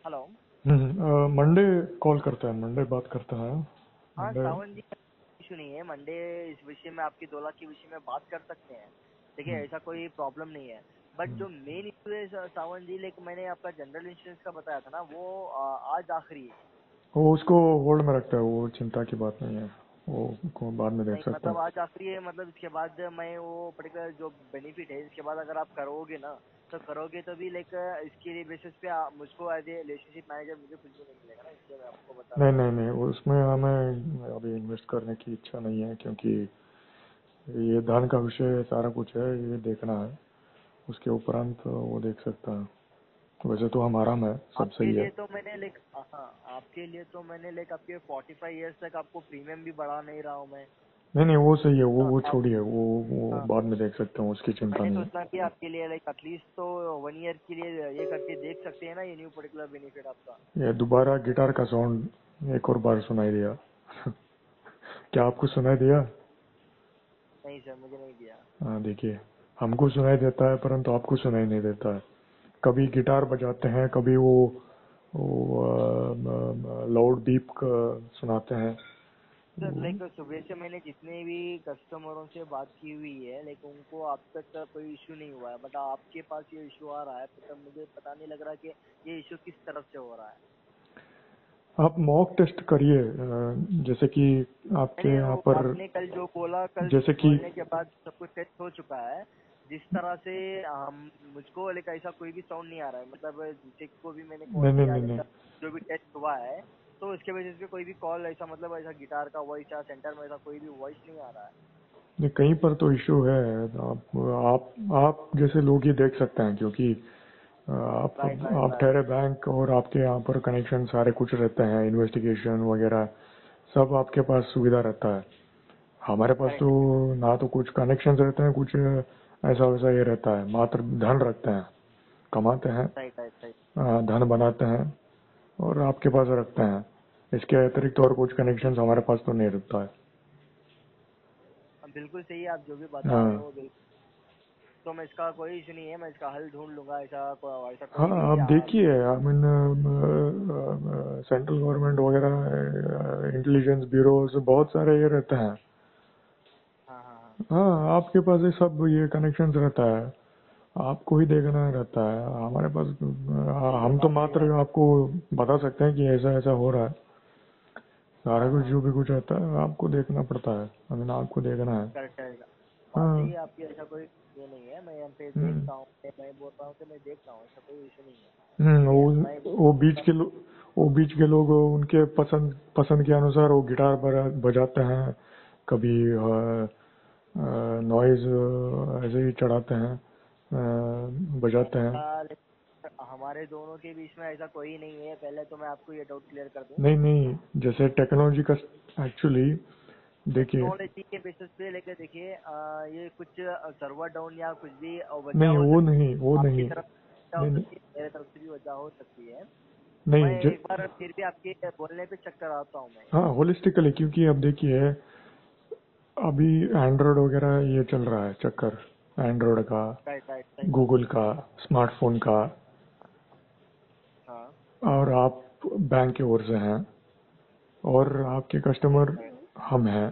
Hello. Monday call करते हैं, Monday बात करते हैं। हाँ मंडे। सावन जी, इशू नहीं है। मंडे इस विषय में, आपकी 2 लाख के विषय में बात कर सकते हैं। देखिए हम्म, ऐसा कोई प्रॉब्लम नहीं है। बट हम्म। जो मेन इशू है सावन जी, लाइक मैंने आपका जनरल इंश्योरेंस का बताया था ना, वो आज आखिरी है। वो उसको होल्ड में रखता है, वो चिंता की बात नहीं है। वो को बाद में देख नहीं सकता मतलब है। आज आखिरी है, मतलब इसके बाद मैं वो पर्टिकुलर जो बेनिफिट है, इसके बाद अगर आप करोगे ना, तो करोगे तो भी लाइक इसके बेसिस पे मुझको एज ए रिलेशनशिप मैनेजर मुझे कुछ भी नहीं मिलेगा ना, इसलिए मैं आपको बता रहा नहीं हूँ। नहीं नहीं, उसमें हमें अभी इन्वेस्ट करने की इच्छा नहीं है, क्योंकि ये धन का विषय सारा कुछ है, ये देखना है। उसके उपरांत वो देख सकता है। वैसे तो हम आराम है, सब आपके सही है। लिए तो मैंने लाइक, हाँ आपके लिए तो मैंने लाइक आपके 45 ईयर्स तक आपको प्रीमियम भी बढ़ा नहीं रहा हूँ मैं। नहीं नहीं, वो सही है, वो आप, छोड़िए, वो हाँ, बाद में देख सकते हैं, उसकी तो चिंता मैंने नहीं है। सोचना कि आपके लिए लाइक एटलीस्ट तो 1 ईयर के लिए ये करके देख सकते हैं ना, ये न्यू पर्टिकुलर बेनिफिट आपका। ये दोबारा गिटार का साउंड एक और बार सुनाई दिया। क्या आपको सुनाई दिया? नहीं सर, मुझे नहीं दिया। हाँ देखिए, हमको सुनाई देता है परंतु आपको सुनाई नहीं देता है। कभी गिटार बजाते हैं, कभी वो लाउड बीप सुनाते हैं। सर लाइक सुबह से मैंने जितने भी कस्टमरों से बात की हुई है, लाइक उनको अब तक का कोई इशू नहीं हुआ है, बट आपके पास ये इशू आ रहा है, तो तब मुझे पता नहीं लग रहा कि ये इशू किस तरफ से हो रहा है। आप मॉक टेस्ट करिए, जैसे कि आपके मैंने यहाँ वो पर, आपने कल जो बोला, कल जैसे कि बोलने के बाद सब कुछ टेस्ट हो चुका है। जिस तरह से हम, मुझको लाइक ऐसा कोई भी साउंड नहीं आ रहा है, मतलब जिसे को भी मैंने कॉल नहीं नहीं किया, नहीं नहीं जैसा जो भी टेस्ट हुआ है, तो उसके बेसिस पे कोई भी कॉल ऐसा, मतलब ऐसा गिटार का वॉइस या सेंटर में ऐसा कोई भी वॉइस नहीं आ रहा है। नहीं, कहीं पर तो इशू है। आप जैसे लोग ही देख सकते हैं, क्योंकि आप राइट राइट आप राइट। ठहरे बैंक और आपके यहाँ पर कनेक्शन सारे कुछ रहते हैं, इन्वेस्टिगेशन वगैरह सब आपके पास सुविधा रहता है। हमारे पास तो करेक्ट है। ना तो कुछ कनेक्शन रहते हैं, कुछ ऐसा वैसा ये रहता है, मात्र धन रखते हैं, कमाते हैं, राइट राइट राइट। धन बनाते हैं और आपके पास रखते हैं। इसके अतिरिक्त और कुछ कनेक्शन हमारे पास तो नहीं रहता है। बिल्कुल सही है, आप जो भी बता रहे हाँ हो बिल्कुल। तो मैं इसका कोई इशू नहीं है, मैं इसका हल ढूंढ लूंगा। ऐसा हाँ, कोई भी आप देखिए, आई मीन सेंट्रल गवर्नमेंट वगैरह, इंटेलिजेंस ब्यूरोज बहुत सारे ये रहते हैं। हाँ हाँ हाँ। हाँ, आपके पास ये सब ये कनेक्शंस रहता है, आपको ही देखना रहता है। हमारे पास ये हम तो बात सही है मात्र आपकी। आपको बता सकते हैं कि ऐसा ऐसा हो रहा है। सारा हाँ कुछ हाँ। जो भी कुछ रहता है आपको देखना पड़ता है, आई मीन आपको देखना है। करेक्ट है। बात सही हाँ। है आपकी, ऐसा कोई ये नहीं है। मैं यहाँ पे हम्म। देखता हूँ, मैं बोल रहा हूँ कि मैं देखता हूँ, ऐसा कोई इशू नहीं है। ठीक है, मैं वो बीच के लोग, वो बीच के लोग उनके पसंद पसंद के अनुसार वो गिटार बजाते हैं, कभी नॉइज ऐसे ही चढ़ाते हैं, बजाते हैं। हमारे दोनों के बीच में ऐसा कोई नहीं है। पहले तो मैं आपको ये डाउट क्लियर कर दूँ। नहीं नहीं, जैसे टेक्नोलॉजी का एक्चुअली देखिए। टेक्नोलॉजी के बेसिस पे लेकर देखिए, ये कुछ सर्वर डाउन या कुछ भी वजह नहीं हो वो सकती है। नहीं, वो आपकी नहीं। तरफ से वजह हो नहीं नहीं सकती है, मेरे तरफ से भी वजह हो सकती है। मैं नहीं एक बार फिर भी आपके बोलने पे चेक कराता हूँ मैं। हाँ, होलिस्टिकली, क्योंकि अब देखिए, अभी एंड्रॉयड वगैरह ये चल रहा है चक्कर, एंड्रॉयड का, राइट राइट, सही बात है। गूगल का, स्मार्टफोन का। हाँ। और आप बैंक की ओर से हैं और आपके कस्टमर करेक्ट हम हैं,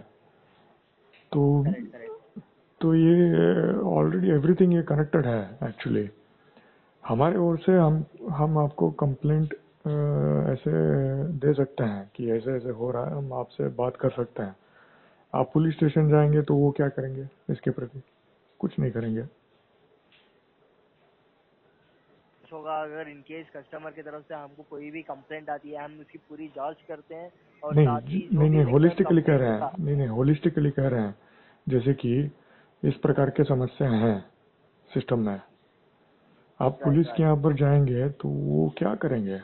तो करेक्ट करेक्ट। तो ये ऑलरेडी एवरीथिंग ये कनेक्टेड है एक्चुअली। हमारे ओर से हम आपको कंप्लेंट ऐसे दे सकते हैं कि ऐसे ऐसे हो रहा है, हम आपसे बात कर सकते हैं। आप पुलिस स्टेशन जाएंगे तो वो क्या करेंगे इसके प्रति? कुछ नहीं करेंगे। होगा अगर इन केस कस्टमर की तरफ से हमको कोई भी कंप्लेंट आती है, हम उसकी पूरी जांच करते हैं, और नहीं साथ ही जो नहीं भी नहीं, लेकर होलिस्टिकली कह कंप्लेंट रहे होगा। हैं, नहीं नहीं, होलिस्टिकली कह रहे हैं। जैसे कि इस प्रकार के समस्या हैं सिस्टम में, आप राइट पुलिस के राइट। यहाँ पर जाएंगे तो वो क्या करेंगे?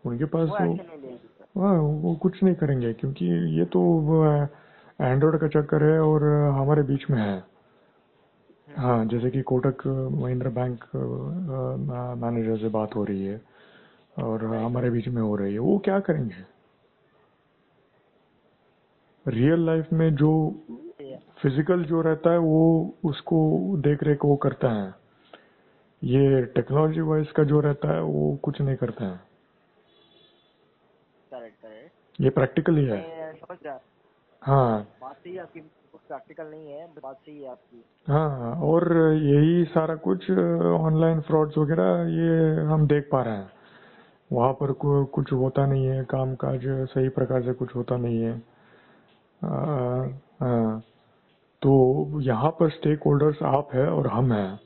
उनके पास वो तो, एक्शन नहीं लेंगे सर। हाँ, वो कुछ नहीं करेंगे, क्योंकि ये तो एंड्रॉयड का चक्कर है और हमारे बीच में है। हाँ, हम्म। जैसे कि कोटक महिंद्रा बैंक मैनेजर से बात हो रही है और राइट हमारे राइट। बीच में हो रही है, वो क्या करेंगे? रियल लाइफ में जो फिजिकल जो रहता है वो उसको देख रेख वो करता है। ये टेक्नोलॉजी वाइज का जो रहता है वो कुछ नहीं करता है। ये प्रैक्टिकल ही है। मैं समझ रहा, हाँ बात सही है आपकी, प्रैक्टिकल नहीं है, बात सही है आपकी। हाँ, और यही सारा कुछ ऑनलाइन फ्रॉड्स वगैरह ये हम देख पा रहे हैं। वहाँ पर कुछ होता नहीं है, काम काज सही प्रकार से कुछ होता नहीं है। हाँ, तो यहाँ पर स्टेक होल्डर्स आप है और हम हैं।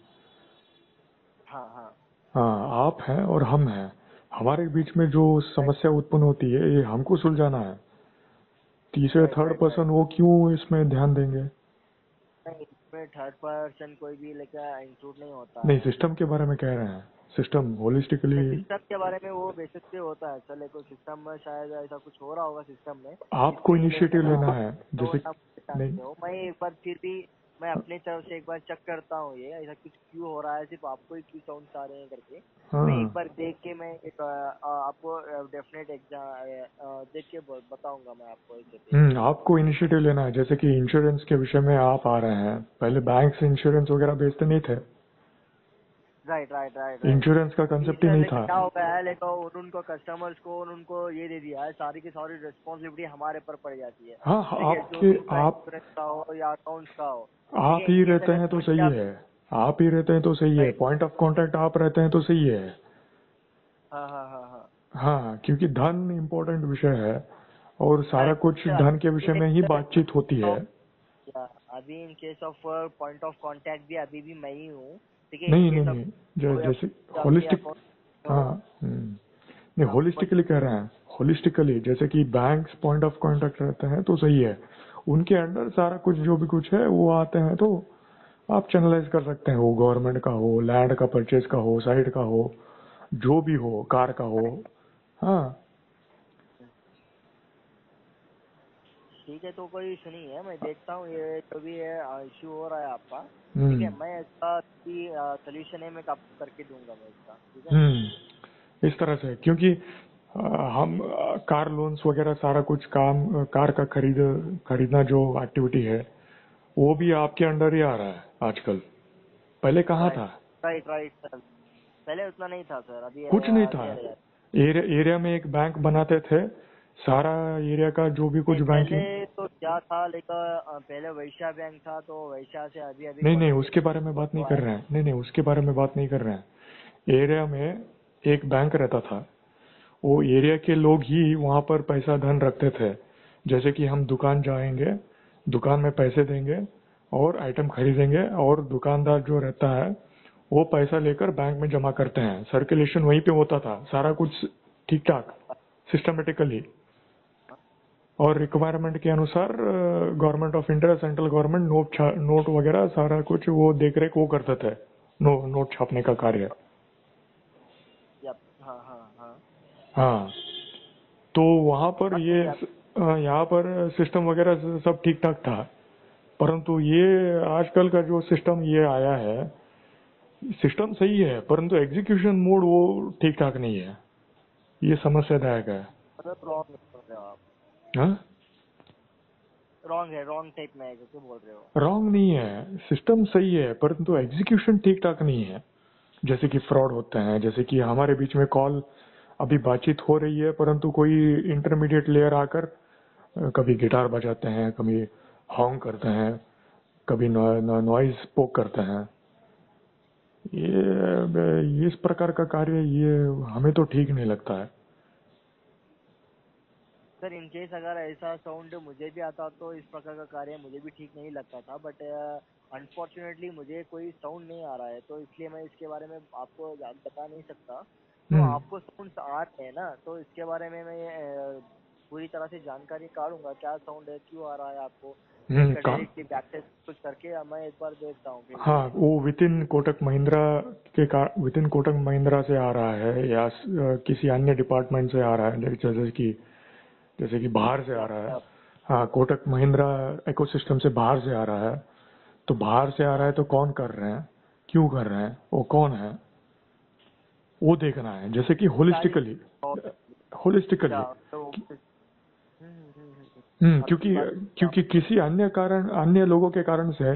हाँ हाँ हाँ, आप हैं और हम हैं। हमारे बीच में जो राइट समस्या उत्पन्न होती है ये हमको सुलझाना है। तीसरे right third right right. Person वो क्यों इसमें ध्यान देंगे? नहीं, इसमें थर्ड पर्सन कोई भी लेकर इंक्लूड नहीं होता नहीं, है। सिस्टम के बारे में कह रहे हैं, सिस्टम होलिस्टिकली। सिस्टम के बारे में वो बेसिक से होता है सर, लेकिन सिस्टम में शायद ऐसा कुछ हो रहा होगा सिस्टम में, आपको इसलिए इनिशिएटिव लेकिन लेना आप है, तो जैसे ना नहीं। जानते हो। मैं एक बार फिर भी मैं अपनी तरफ से एक बार चेक करता हूँ ये ऐसा कुछ क्यों हो रहा है, सिर्फ आपको ही क्यों साउंड आ रहे हैं करके। मैं एक हाँ, बार देख के मैं एक आपको डेफिनेट एग्जाम देख के बताऊंगा मैं आपको ऐसे पे। आपको इनिशिएटिव लेना है। जैसे कि इंश्योरेंस के विषय में आप आ रहे हैं, पहले बैंक से इंश्योरेंस वगैरह बेचते नहीं थे। Right right right right. Insurance का जी कंसेप्ट ही सर, नहीं लेकिन था। क्या हो गया है, लेकिन उनको कस्टमर्स को उनको ये दे दिया है, सारी की सारी रिस्पॉन्सिबिलिटी हमारे पर पड़ जाती है। हाँ, ठीक है, जो आपके भी उनका आप इंश्योरेंस का हो या अकाउंट्स का हो। ठीक आप है, ही इनकेस रहते अगर हैं तो समझिए सही आप। है। आप ही रहते हैं तो सही है, राइट। पॉइंट ऑफ कांटेक्ट आप रहते हैं तो सही है। हाँ हाँ हाँ हाँ। हाँ, क्योंकि धन इम्पोर्टेंट विषय है और सारा करेक्ट। कुछ अच्छा, धन के विषय में ही बातचीत होती है। अभी in case of point of contact भी अभी भी मैं ही हूँ। ठीक है, इन नहीं नहीं केस ऑफ नहीं, कोई जैसे आपके होलिस्टिक। अकाउंट हाँ, हो। नहीं, हाँ, होलिस्टिकली कह रहे हैं। होलिस्टिकली जैसे कि बैंक पॉइंट ऑफ कांटेक्ट रहते हैं तो सही है। उनके अंडर सारा कुछ जो भी कुछ है वो आते हैं तो आप चैनलाइज कर सकते हैं। वो गवर्नमेंट का हो, लैंड का परचेज का हो, साइट का हो, जो भी हो, कार का हो। करेक्ट। हाँ। ठीक है, तो कोई इशू नहीं है, मैं देखता हूँ ये जो भी है इशू हो रहा है आपका। ठीक है, हम्म मैं इसका सोल्यूशन है मैं आपको करके दूंगा मैं इसका। ठीक है। इस तरह से, क्योंकि हम कार लोन्स वगैरह सारा कुछ काम, कार का खरीदना जो एक्टिविटी है वो भी आपके अंडर ही आ रहा है आजकल। पहले कहाँ राइट था? राइट राइट सर, पहले उतना नहीं था सर, अभी कुछ नहीं था। आगे आ रहा है। एरिया में एक बैंक बनाते थे, सारा एरिया का जो भी कुछ नहीं, बैंकिंग। पहले तो क्या था, लेकिन पहले वैश्या बैंक था, तो वैश्या से अभी अभी नहीं नहीं, उसके बारे में कॉन्सेंट्रेशन बात नहीं हुआ कर है। रहे हैं। नहीं नहीं, उसके बारे में बात नहीं कर रहे हैं। एरिया में एक बैंक रहता था, वो एरिया के लोग ही वहां पर पैसा धन रखते थे। जैसे कि हम दुकान जाएंगे, दुकान में पैसे देंगे और आइटम खरीदेंगे, और दुकानदार जो रहता है वो पैसा लेकर बैंक में जमा करते हैं। सर्कुलेशन वहीं पे होता था, सारा कुछ ठीक ठाक सिस्टमेटिकली, और रिक्वायरमेंट के अनुसार government of India, central government note वगैरह सारा कुछ वो देख रेख वो करते थे, नोट छापने का कार्य। हाँ हाँ हाँ। हाँ, तो वहां पर बात ये सही है। यहाँ पर सिस्टम वगैरह सब ठीक ठाक था। परंतु ये आजकल का जो सिस्टम ये आया है, सिस्टम सही है परंतु एग्जीक्यूशन मोड वो ठीक ठाक नहीं है। ये समस्यादायक है। मतलब रॉन्ग बोल रहे हो आप, हाँ, रॉन्ग है, रॉन्ग टाइप में है क्यों बोल रहे हो। रॉन्ग नहीं है, सिस्टम सही है परंतु एग्जीक्यूशन ठीक ठाक नहीं है। जैसे कि फ्रॉड होते हैं, जैसे कि हमारे बीच में कॉल अभी बातचीत हो रही है परंतु कोई इंटरमीडिएट लेयर आकर कभी गिटार बजाते हैं, कभी हॉर्न करते हैं, कभी नॉइज पोक करते हैं। ये इस प्रकार का कार्य ये हमें तो ठीक नहीं लगता है। सर, इन केस अगर ऐसा साउंड मुझे भी आता तो इस प्रकार का कार्य मुझे भी ठीक नहीं लगता था, बट अनफॉर्चुनेटली मुझे कोई साउंड नहीं आ रहा है, तो इसलिए मैं इसके बारे में आपको बता नहीं सकता। तो हम्म आपको साउंड आ रहे हैं ना, तो इसके बारे में मैं पूरी तरह से जानकारी काढूंगा, क्या साउंड है, क्यों आ रहा है आपको। मैं इसका का डायरेक्टली बैक टेस्ट कुछ करके मैं एक बार देखता हूँ फिर भी। हाँ, वो विद इन कोटक महिंद्रा से आ रहा है या किसी अन्य डिपार्टमेंट से आ रहा है, जैसे कि बाहर से आ या, रहा है। या, हाँ, कोटक महिंद्रा इकोसिस्टम से बाहर से आ रहा है। तो बाहर से आ रहा है तो कौन कर रहे हैं, क्यों कर रहे हैं, वो कौन है, वो देखना है। जैसे कि सारी होलिस्टिकली, होलिस्टिकली। या, तो आपकी क्योंकि बात। क्योंकि किसी अन्य कारण, अन्य लोगों के कारण से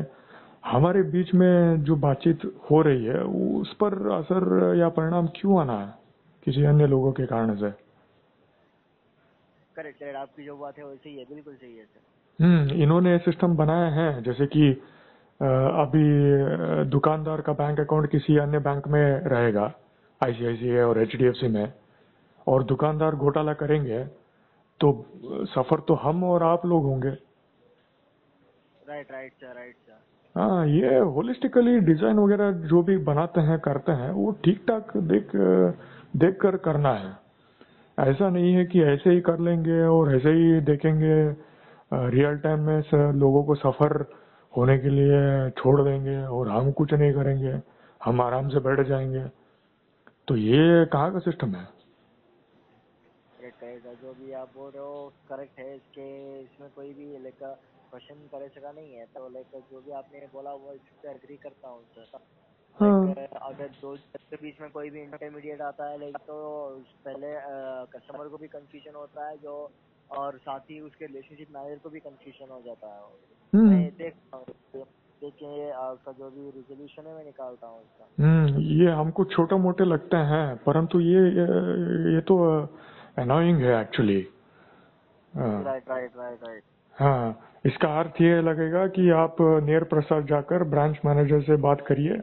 हमारे बीच में जो बातचीत हो रही है उस पर असर या परिणाम क्यों आना है किसी अन्य लोगों के कारण से? करेक्ट करेक्ट, आपकी जो बात है वो सही है, बिल्कुल सही है सर। इन्होंने सिस्टम बनाए हैं जैसे कि अभी दुकानदार का बैंक अकाउंट किसी अन्य बैंक में रहेगा, आईसीआईसीआई और एचडीएफसी में, और दुकानदार घोटाला करेंगे तो सफर तो हम और आप लोग होंगे। Right right sir, right sir. हाँ, ये होलिस्टिकली डिजाइन वगैरह जो भी बनाते हैं करते हैं वो ठीक ठाक देख कर करना है। ऐसा नहीं है कि ऐसे ही कर लेंगे और ऐसे ही देखेंगे, रियल टाइम में लोगों को सफर होने के लिए छोड़ देंगे और हम कुछ नहीं करेंगे, हम आराम से बैठ जाएंगे। तो ये कहाँ का सिस्टम है? करेक्ट करेक्ट, जो भी आप बोल रहे हो करेक्ट है, इसमें कोई भी लाइक क्वेश्चन करे सका नहीं है, तो लाइक जो भी आपने बोला वो इस पे एग्री करता हूँ सर। लाइक हाँ। अगर दो के बीच में कोई भी इंटरमीडिएट आता है लाइक, तो पहले कस्टमर को भी कंफ्यूजन होता है जो, और साथ ही उसके रिलेशनशिप मैनेजर को भी कंफ्यूजन हो जाता है। मैं हम्म देखता हूँ, देख के आपका जो भी रिजोल्यूशन है मैं निकालता हूँ उसका। ये हमको छोटे मोटे लगते हैं परंतु ये तो अनोइंग है actually. Right right right right. हाँ, इसका अर्थ ये लगेगा कि आप नियर प्रसाद जाकर ब्रांच मैनेजर से बात करिए,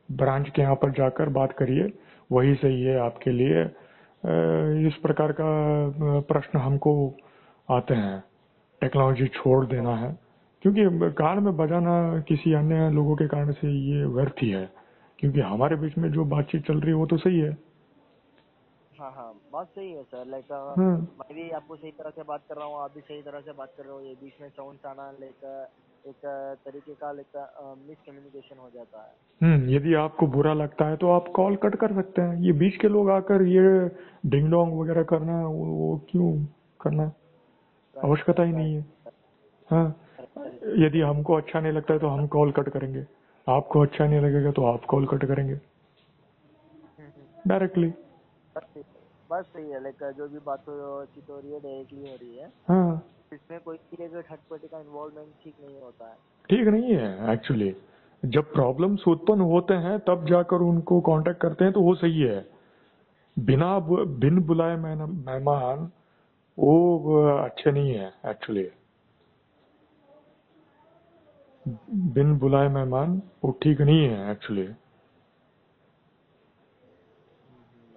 ब्रांच के यहाँ पर जाकर बात करिए, वही सही है आपके लिए। इस प्रकार का प्रश्न हमको आते हैं। टेक्नोलॉजी छोड़ देना है, क्योंकि कान में बजाना किसी अन्य लोगों के कारण से ये व्यर्थ ही है, क्योंकि हमारे बीच में जो बातचीत चल रही है वो तो सही है। हाँ हाँ, बात सही है सर। लाइक हाँ। मैं भी आपको सही तरह से बात कर रहा हूँ, आप भी सही तरह से बात कर रहे हो, ये बीच में साउंड आना लाइक एक तरीके का लाइक मिसकम्युनिकेशन हो जाता है। यदि आपको बुरा लगता है तो आप कॉल कट कर सकते हैं। ये बीच के लोग आकर ये डिंग डोंग वगैरह करना, वो क्यों करना? राइट आवश्यकता ही राइट नहीं है। हाँ, राइट। यदि हमको अच्छा नहीं लगता है तो हम कॉल कट करेंगे, आपको अच्छा नहीं लगेगा तो आप कॉल कट करेंगे डायरेक्टली। बस सही है, लाइक जो भी बात चित हो रही है डायरेक्टली हो रही है, हाँ, इसमें कोई भी एक थर्ड पार्टी का इन्वॉल्वमेंट ठीक नहीं होता है। ठीक नहीं है एक्चुअली। जब प्रॉब्लम्स उत्पन्न होते हैं तब जाकर उनको कांटेक्ट करते हैं तो वो सही है। बिन बुलाए मेहमान वो अच्छे नहीं है एक्चुअली। बिन बुलाए मेहमान वो ठीक नहीं है एक्चुअली।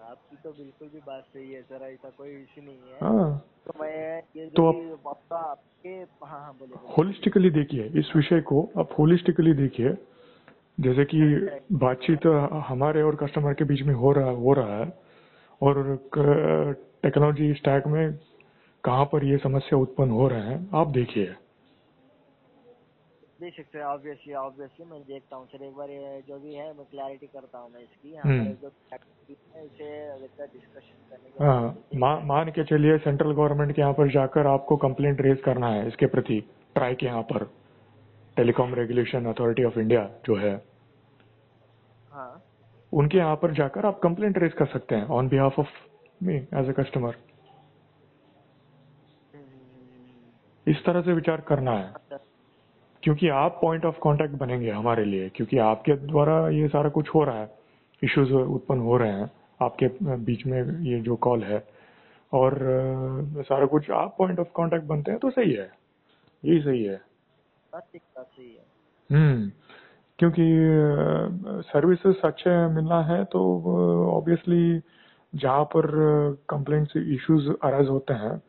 आपकी तो बिल्कुल भी बात सही है सर, ऐसा कोई इशू नहीं है। हाँ, तो मैं ये जो तो भी आप आपका आपके, हाँ हाँ बोलिए बोलिए। होलिस्टिकली देखिए इस विषय को, आप होलिस्टिकली देखिए। जैसे कि करेक्ट करेक्ट। बातचीत हमारे और कस्टमर के बीच में हो रहा है, और टेक्नोलॉजी स्टैक में कहाँ पर ये समस्या उत्पन्न हो रहे हैं आप देखिए। बेशक सर, ऑब्वियसली ऑब्वियसली मैं देखता हूँ सर, एक बार ये जो भी है मैं क्लैरिटी करता हूँ मैं इसकी, यहाँ पर हम्म जो है इसे डिस्कशन करने के बाद हाँ, देखते हैं। मान के चलिए सेंट्रल गवर्नमेंट के यहाँ पर जाकर आपको कंप्लेंट रेज करना है इसके प्रति। ट्राई के यहाँ पर telecom regulation authority of India जो है, हाँ। उनके यहाँ पर जाकर आप कंप्लेंट रेज कर सकते हैं on behalf of me as a customer. इस तरह से विचार करना है, अच्छा। क्योंकि आप पॉइंट ऑफ कांटेक्ट बनेंगे हमारे लिए, क्योंकि आपके द्वारा ये सारा कुछ हो रहा है, इश्यूज उत्पन्न हो रहे हैं आपके बीच में, ये जो कॉल है, और सारा कुछ आप पॉइंट ऑफ कांटेक्ट बनते हैं तो सही है, यही सही है। बात ठीक, बात सही है। हम्म क्योंकि सर्विसेज अच्छे मिलना है तो ऑब्वियसली जहाँ पर कंप्लेंट्स इश्यूज अराइज होते हैं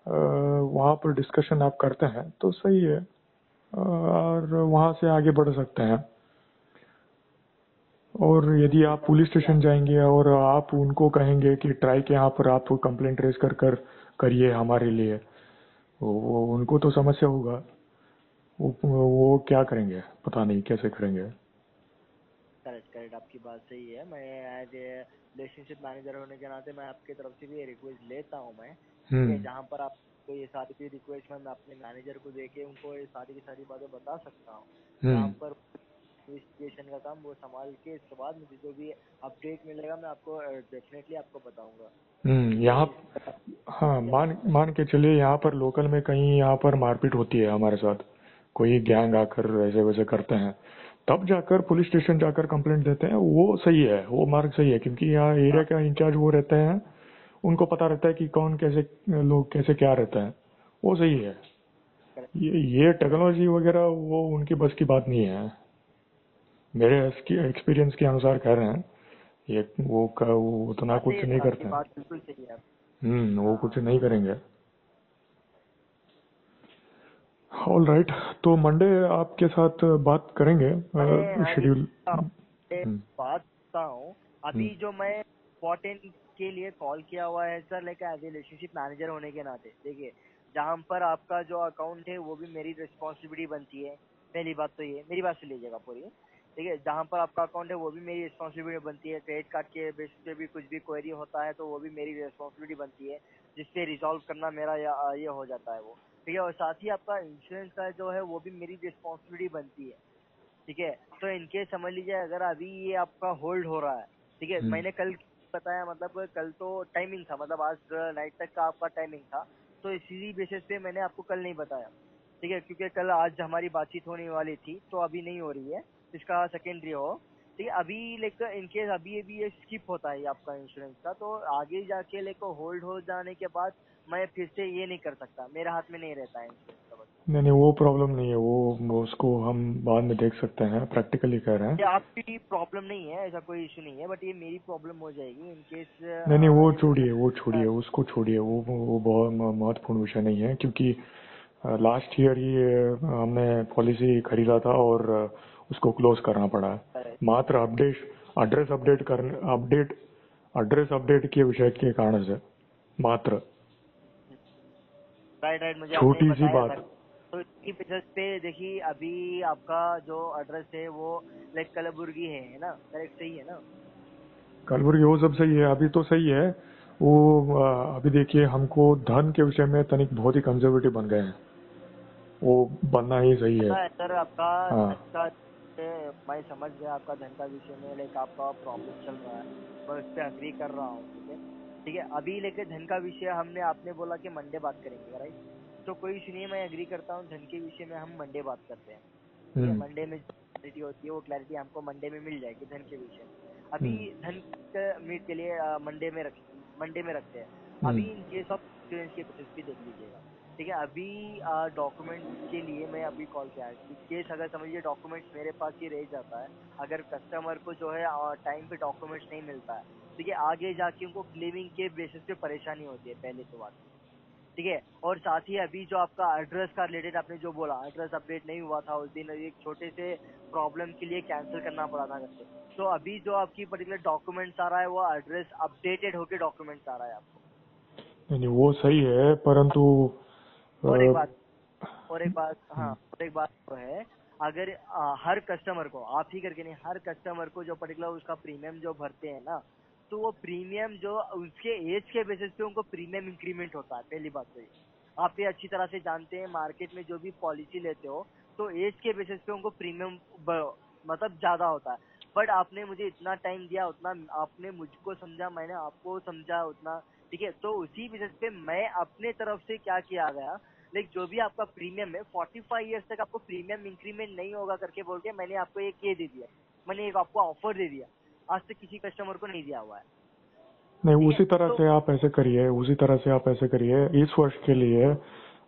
वहाँ पर डिस्कशन आप करते हैं तो सही है, और वहाँ से आगे बढ़ सकते हैं। और यदि आप पुलिस स्टेशन जाएंगे और आप उनको कहेंगे कि ट्राई के यहाँ पर आप कंप्लेंट रेज कर करिए हमारे लिए, वो उनको तो समस्या होगा, वो क्या करेंगे, पता नहीं कैसे करेंगे। करेक्ट करेक्ट, आपकी बात सही है। मैं एज ए रिलेशनशिप मैनेजर होने के नाते मैं आपकी तरफ से भी ये रिक्वेस्ट लेता हूँ मैं, ठीक है, हम्म जहाँ पर आप तो ये सारी भी रिक्वेस्ट मैं अपने मैनेजर को देके उनको ये सारी की सारी बातें बता सकता हूँ, जहाँ हम्म पर इन्वेस्टिगेशन का काम वो संभाल के इसके बाद मुझे जो भी अपडेट मिलेगा मैं आपको डेफिनेटली आपको बताऊंगा कि यहाँ, इस तरह हाँ, क्या मान होता है। मान के चलिए यहाँ पर लोकल में कहीं यहाँ पर मारपीट होती है हमारे साथ, कोई गैंग आकर ऐसे वैसे करते हैं, तब जाकर पुलिस स्टेशन जाकर कंप्लेंट देते हैं, वो सही है, वो मार्ग सही है, क्योंकि यहाँ एरिया हाँ का इंचार्ज वो रहते हैं, उनको पता रहता है कि कौन कैसे लोग कैसे क्या रहता है, वो सही है। ये टेक्नोलॉजी वगैरह वो उनकी बस की बात नहीं है, मेरे एक्सपीरियंस के अनुसार कह रहे हैं। ये वो उतना बात सही कुछ है नहीं सर, आपकी करते हैं। बात बिल्कुल सही है आप। वो कुछ हाँ नहीं करेंगे। ऑल राइट, तो मंडे आपके साथ बात करेंगे मैं हाँ, शेड्यूल। एक हम्म, बात करता हूँ। हम्म, अभी जो मैं इम्पोर्टेंट के लिए कॉल किया हुआ है sir, like as a relationship manager होने के नाते देखिए, जहाँ पर आपका जो अकाउंट है वो भी मेरी रिस्पॉन्सिबिलिटी बनती है। पहली बात तो ये, मेरी बात से लीजिएगा पूरी, ठीक है। जहाँ पर आपका अकाउंट है वो भी मेरी रिस्पॉन्सिबिलिटी बनती है। क्रेडिट कार्ड के बेसिस पे भी कुछ भी क्वेरी होता है तो वो भी मेरी रिस्पॉन्सिबिलिटी बनती है, जिससे रिजॉल्व करना मेरा ये हो जाता है वो, ठीक है। और साथ ही आपका इंश्योरेंस का जो है वो भी मेरी रिस्पॉन्सिबिलिटी बनती है, ठीक है। तो इनके समझ लीजिए अगर अभी ये आपका होल्ड हो रहा है, ठीक है। हम्म, मैंने कल बताया, मतलब कल तो टाइमिंग था, मतलब आज नाइट तक का आपका टाइमिंग था, तो इसी बेसिस पे मैंने आपको कल नहीं बताया, ठीक है। क्योंकि कल आज हमारी बातचीत होने वाली थी तो अभी नहीं हो रही है, इसका सेकेंडरी हो, ठीक है। अभी लेकर इनकेस अभी ये स्किप होता है आपका इंश्योरेंस का, तो आगे जाके लेकर होल्ड हो जाने के बाद मैं फिर से ये नहीं कर सकता, मेरे हाथ में नहीं रहता है इंश्योरेंस का बस। नहीं नहीं, वो प्रॉब्लम नहीं है, वो उसको हम बाद में देख सकते हैं, प्रैक्टिकली कह रहे हैं। ये आपकी प्रॉब्लम नहीं है, ऐसा कोई इशू नहीं है, बट ये मेरी प्रॉब्लम हो जाएगी इन केस नहीं नहीं, वो इफ छोड़िए, वो छोड़िए, उसको छोड़िए, वो बहुत महत्वपूर्ण विषय नहीं है, क्योंकि लास्ट ईयर ही हमने पॉलिसी खरीदा था और उसको क्लोज करना पड़ा है। मात्र एड्रेस अपडेट करने एड्रेस अपडेट के विषय के कारण से मात्र, राइट राइट मुझे आपने छोटी सी बताया था। बात। तो इसकी बेसिस पे देखिए अभी आपका जो एड्रेस है वो लाइक कलबुर्गी है ना, करेक्ट, सही है ना? कलवरी वो सब सही है, अभी तो सही है। वो अभी देखिए, हमको धन के विषय में तनिक बहुत ही कंजर्वेटिव बन गए हैं, वो बनना ही सही है। पता है सर आपका हाँ। धन का, मैं समझ गया आपका धन का विषय में लाइक आपका प्रॉब्लम चल रहा है, मैं उस पर अग्री कर रहा हूँ, ठीक है, ठीक है। अभी लेके धन का विषय हमने, आपने बोला कि मंडे बात करेंगे, राइट? तो कोई इशू नहीं है, मैं एग्री करता हूँ, धन के विषय में हम मंडे बात करते हैं, ठीक है। हम्म, मंडे में क्लैरिटी होती है वो क्लैरिटी हमको मंडे में मिल जाएगी धन के विषय में। अभी हम्म, धन मीट के लिए मंडे में रखते हैं। हम्म, अभी इन केस ऑफ इंश्योरेंस के बेसिस पे देख लीजिएगा, ठीक है। अभी डॉक्यूमेंट्स के लिए मैं अभी कॉल किया है, इन केस अगर समझिए डॉक्यूमेंट्स मेरे पास ही रह जाता है, अगर कस्टमर को जो है टाइम पे डॉक्यूमेंट्स नहीं मिलता है, ठीक है, आगे जाके उनको क्लेमिंग के बेसिस पे परेशानी होती है, पहले तो बात, ठीक है। और साथ ही अभी जो आपका एड्रेस का रिलेटेड आपने जो बोला, एड्रेस अपडेट नहीं हुआ था उस दिन, एक छोटे से प्रॉब्लम के लिए कैंसिल करना पड़ा था करके, तो अभी जो आपकी पर्टिकुलर डॉक्यूमेंट्स आ रहा है वो एड्रेस अपडेटेड होके डॉक्यूमेंट्स आ रहा है आपको। नहीं नहीं, वो सही है, परंतु और एक अ, बात हाँ, और एक बात तो है, अगर हर कस्टमर को, आप ही करके नहीं, हर कस्टमर को जो पर्टिकुलर उसका प्रीमियम जो भरते हैं ना, तो वो प्रीमियम जो उसके एज के बेसिस पे उनको प्रीमियम इंक्रीमेंट होता है, पहली बात तो ये आप ये अच्छी तरह से जानते हैं। मार्केट में जो भी पॉलिसी लेते हो तो एज के बेसिस पे उनको प्रीमियम मतलब ज्यादा होता है। बट आपने मुझे इतना टाइम दिया, उतना आपने मुझको समझा, मैंने आपको समझा उतना, ठीक है। तो उसी बेसिस पे मैं अपने तरफ से क्या किया गया, लाइक जो भी आपका प्रीमियम है 45 ईयर्स तक आपको प्रीमियम इंक्रीमेंट नहीं होगा करके बोल के मैंने आपको एक ये दे दिया, मैंने एक आपको ऑफर दे दिया, आज तक किसी कस्टमर को नहीं दिया हुआ है, नहीं, ठीक है। उसी तरह तो से आप ऐसे करिए, उसी तरह से आप ऐसे करिए, इस वर्ष के लिए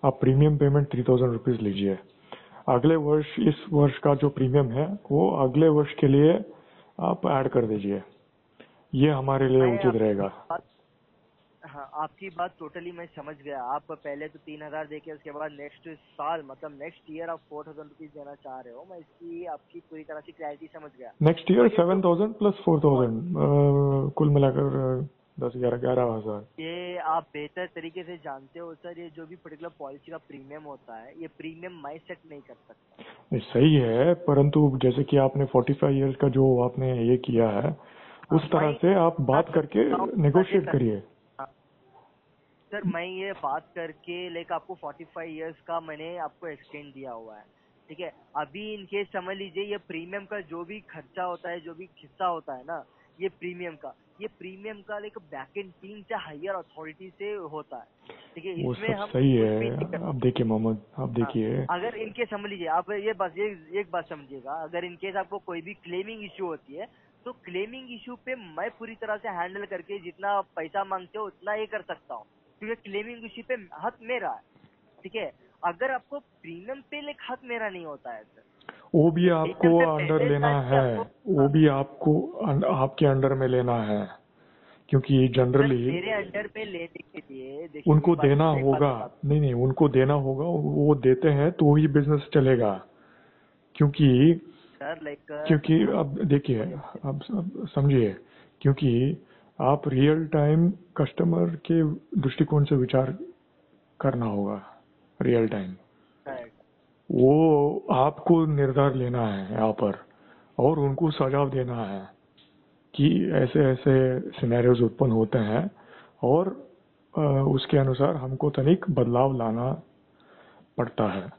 आप प्रीमियम पेमेंट 3000 रुपीज लीजिए। अगले वर्ष, इस वर्ष का जो प्रीमियम है वो अगले वर्ष के लिए आप ऐड कर दीजिए, ये हमारे लिए मैं उचित रहेगा। हाँ, आपकी बात टोटली मैं समझ गया। आप पहले तो 3000 देके उसके बाद नेक्स्ट साल मतलब नेक्स्ट ईयर आप 4000 रुपीज देना चाह रहे हो, मैं इसकी आपकी पूरी तरह से क्लैरिटी समझ गया। नेक्स्ट ईयर बट ये जो 7000 प्लस और 4000, कुल मिलाकर 10 11 11 हजार। ये आप बेहतर तरीके से जानते हो सर, ये जो भी पर्टिकुलर पॉलिसी का प्रीमियम होता है, ये प्रीमियम मैं सेट नहीं कर सकता। सही है, परंतु जैसे कि आपने 45 इयर्स का जो आपने ये किया है, हाँ, उस मैं तरह से आप क्या बात कर करके सकता हूँ मजे नेगोशिएट कर, करिए। हाँ, सर मैं ये बात करके लाइक आपको 45 इयर्स का मैंने आपको एक्सटेंड दिया हुआ है, ठीक है। अभी इन केस समझ लीजिए ये प्रीमियम का जो भी खर्चा होता है, जो भी हिस्सा होता है ना, ये प्रीमियम का लाइक बैक एंड टीम से हायर अथॉरिटी से होता है, ठीक है। वो इसमें सब हम सही कुछ भी नहीं है। कर अब देखिए मोहम्मद, अब हाँ। देखिए। अगर इनके समझ लीजिए आप, ये बस ये एक बात समझिएगा, अगर इनकेस आपको कोई भी क्लेमिंग इश्यू होती है तो क्लेमिंग इशू पे मैं पूरी तरह से हैंडल करके जितना पैसा मांगते हो उतना ये कर सकता हूँ, क्योंकि क्लेमिंग इशू पे हक मेरा है, ठीक है। अगर आपको प्रीमियम पे लेक हक मेरा नहीं होता है सर, वो भी तो आपको प्रीमियम पे अंडर पहले लेना साल की है, आपको वो भी आपको आपके अंडर में लेना है, क्योंकि सर जनरली मेरे अंडर पे लेने के लिए देखिए उनको मेरी बात देना से एक बात होगा। बता, नहीं नहीं, उनको देना होगा, वो देते हैं तो ही बिजनेस चलेगा। क्योंकि सर लाइक क्योंकि हाँ अब देखिए, बोलिए बोलिए। अब समझिए, क्योंकि आप रियल टाइम कस्टमर के दृष्टिकोण से विचार करना होगा। Real time correct. वो आपको निर्धार लेना है यहाँ पर, और उनको सुझाव देना है कि ऐसे ऐसे सिनेरियोज उत्पन्न होते हैं, और उसके अनुसार हमको तनिक बदलाव लाना पड़ता है।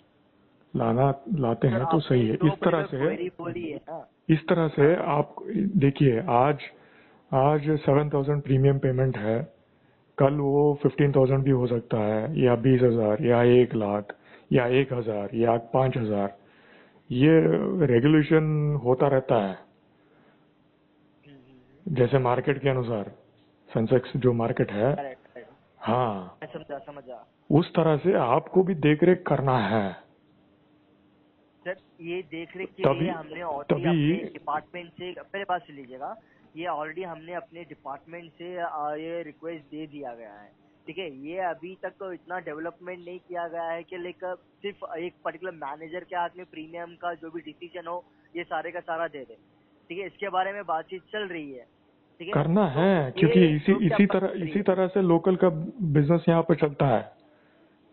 लाते सर हैं तो आपने सही है। जो मेरे को क्वेरी बोली है ना, इस तरह से हाँ आप देखिए, आज आज 7,000 प्रीमियम पेमेंट है, कल वो 15,000 भी हो सकता है, या 20,000, या 1 लाख, या 1,000, या 5,000। ये रेगुलेशन होता रहता है, जैसे मार्केट के अनुसार सेंसेक्स जो मार्केट है। करेक्ट करेक्ट, हाँ, मैं समझा समझा। उस तरह से आपको भी देख रेख करना है। सर ये देख रेख के लिए तभी हमने ऑलरेडी तभी अपने डिपार्टमेंट से, पहले बात सुन लीजिएगा, ये ऑलरेडी हमने अपने डिपार्टमेंट से ये रिक्वेस्ट दे दिया गया है, ठीक है। ये अभी तक तो इतना डेवलपमेंट नहीं किया गया है कि लाइक सिर्फ एक पर्टिकुलर मैनेजर के हाथ में प्रीमियम का जो भी डिसीजन हो ये सारे का सारा दे दे, ठीक है। इसके बारे में बातचीत चल रही है, ठीक है। करना तो है, क्योंकि ये जो भी आप बात कर रही इसी है, तरह से लोकल का बिजनेस यहाँ पे चलता है,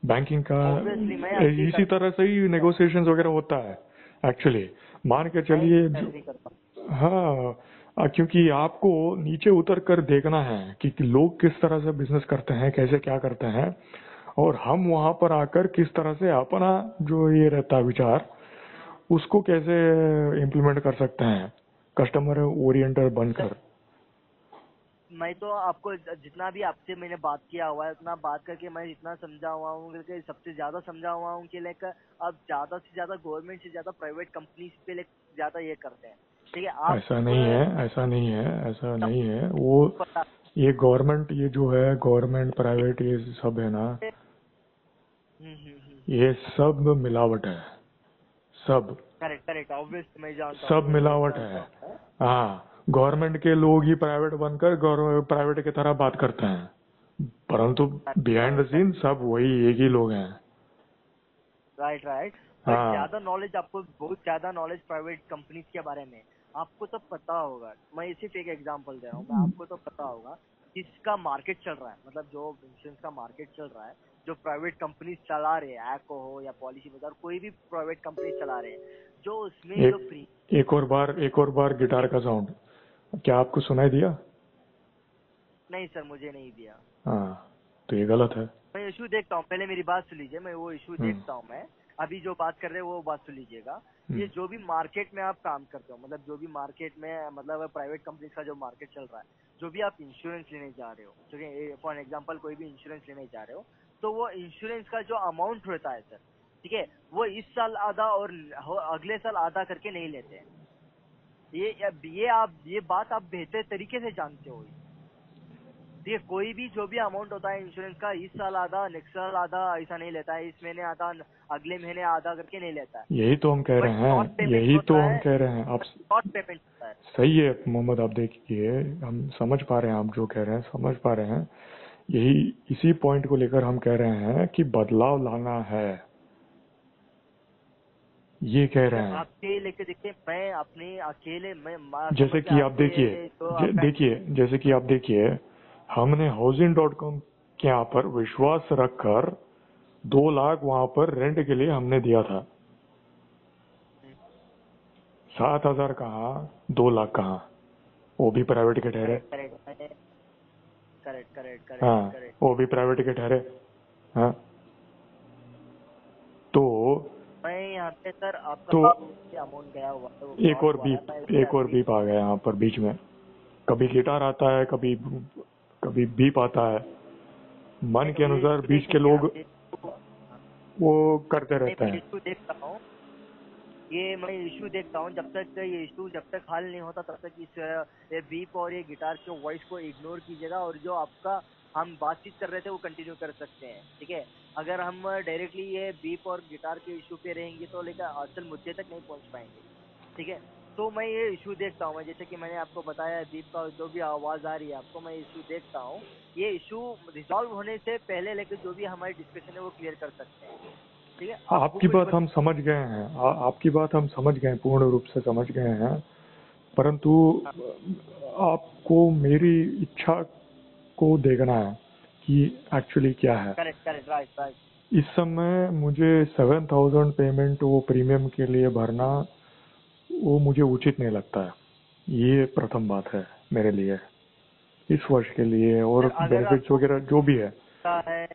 बैंकिंग का। ऑब्वियसली मैं अग्री इसी करता तरह से ही नेगोशिएशंस वगैरह होता है एक्चुअली। मान के मैं चलिए अग्री करता हूँ। हाँ, क्योंकि आपको नीचे उतर कर देखना है कि लोग किस तरह से बिजनेस करते हैं, कैसे क्या करते हैं, और हम वहां पर आकर किस तरह से अपना जो ये रहता है विचार, उसको कैसे इम्प्लीमेंट कर सकते हैं कस्टमर ओरिएंटेड बनकर। मैं तो आपको जितना भी आपसे मैंने बात किया हुआ है उतना बात करके मैं जितना समझा हुआ हूँ, करके सबसे ज्यादा समझा हुआ हूँ कि लाइक अब ज्यादा से ज्यादा गवर्नमेंट से ज्यादा प्राइवेट कंपनीज पे लाइक ज्यादा ये करते हैं, ठीक है। आप ऐसा नहीं है, ऐसा नहीं है, ऐसा नहीं है। वो पता ये गवर्नमेंट, ये जो है गवर्नमेंट प्राइवेट, ये सब है ना, ये सब मिलावट है, सब करेक्ट करेक्ट, ऑब्वियस मैं जानता हूँ, सब ये मैं मिलावट है। जानता हूँ। हाँ, गवर्नमेंट के लोग ही प्राइवेट बनकर प्राइवेट की तरह बात करते हैं, परंतु बिहाइंड द सीन सब वही एक ही लोग हैं। राइट राइट, बट हाँ, ज्यादा नॉलेज आपको, बहुत ज्यादा नॉलेज प्राइवेट कंपनीज के बारे में आपको तो पता होगा। मैं सिर्फ एक एग्जांपल दे रहा हूँ, मैं आपको तो पता होगा जिसका मार्केट चल रहा है, मतलब जो इंश्योरेंस का मार्केट चल रहा है, जो प्राइवेट कंपनीज चला रहे हैं, ऐको हो या पॉलिसी बाजार, कोई भी प्राइवेट कंपनी चला रहे हैं, जो उसमें जो फ्री। एक और बार गिटार का साउंड क्या आपको सुनाई दिया? नहीं सर, मुझे नहीं दिया। हाँ, तो ये गलत है। मैं इशू देखता हूँ, पहले मेरी बात सुन लीजिए, मैं वो इशू हम्म, देखता हूँ। मैं अभी जो बात कर रहे हैं वो बात सुन लीजिएगा। ये हम्म, जो भी मार्केट में आप काम करते हो, मतलब जो भी मार्केट में, मतलब प्राइवेट कंपनी का जो मार्केट चल रहा है, जो भी आप इंश्योरेंस लेने जा रहे हो, ठीक है, फॉर एग्जांपल कोई भी इंश्योरेंस लेने जा रहे हो, तो वो इंश्योरेंस का जो अमाउंट होता है सर, ठीक है, वो इस साल आधा और अगले साल आधा करके नहीं लेते हैं। ये बात आप बेहतर तरीके से जानते हो। देखिए, कोई भी जो भी अमाउंट होता है इंश्योरेंस का, इस साल आधा नेक्स्ट साल आधा ऐसा नहीं लेता है, इस महीने आधा अगले महीने आधा करके नहीं लेता है। यही तो हम कह बट रहे शॉर्ट हैं, पेमेंट यही तो होता हम है, कह रहे हैं। आप शॉर्ट पेमेंट होता है। सही है मोहम्मद, आप देखिए, हम समझ पा रहे हैं, आप जो कह रहे हैं समझ पा रहे हैं। यही इसी पॉइंट को लेकर हम कह रहे हैं कि बदलाव लाना है, ये कह रहे सर हैं। आपके लेके देखिए, मैं अपने अकेले मैं जैसे समझ कि आप देखिए, आपके जो आपका, जैसे कि आप देखिए, हमने housing.com के यहाँ पर विश्वास रखकर 2 लाख वहां पर रेंट के लिए हमने दिया था। 7,000 कहाँ, 2 लाख कहाँ, वो भी प्राइवेट के ठहरे। Correct correct correct correct correct हाँ, करेक्ट। वो भी प्राइवेट के ठहरे। हाँ, तो मैं यहाँ पे सर आपका तो अमाउंट गया हुआ है, वो एक क्रॉस और हुआ है, बीप मैं इससे एक और अग्री। बीप आ गया यहाँ पर बीच में। कभी गिटार आता है, कभी कभी बीप आता है, मन के ये अनुसार issue बीच के देखेंगे लोग आप, वो करते नहीं रहते मैं हैं। इशू देखता हूँ, ये मैं इशू देखता हूँ, जब तक ये इशू जब तक हल नहीं होता तब तक इस ये बीप और ये गिटार के वॉइस को इग्नोर कीजिएगा, और जो आपका हम बातचीत कर रहे थे वो कंटिन्यू कर सकते हैं, ठीक है। अगर हम डायरेक्टली ये बीप और गिटार के इशू पे रहेंगे तो लेकर असल मुद्दे तक नहीं पहुंच पाएंगे, ठीक है। तो मैं ये इशू देखता हूँ, मैं जैसे कि मैंने आपको बताया बीप का जो भी आवाज आ रही है आपको, मैं इशू देखता हूँ। ये इशू रिजॉल्व होने से पहले लेकर जो भी हमारी डिस्कशन है वो क्लियर कर सकते हैं, ठीक है। आपको आपकी कुछ बात हम समझ गए हैं, आपकी बात हम समझ गए, पूर्ण रूप से समझ गए हैं। परंतु आपको मेरी इच्छा को देखना है कि एक्चुअली क्या है। Correct correct, right right. इस समय मुझे 7,000 पेमेंट वो प्रीमियम के लिए भरना वो मुझे उचित नहीं लगता है। ये प्रथम बात है मेरे लिए इस वर्ष के लिए, और सर अगर बेनिफिट्स आपको वगैरह जो भी है। है,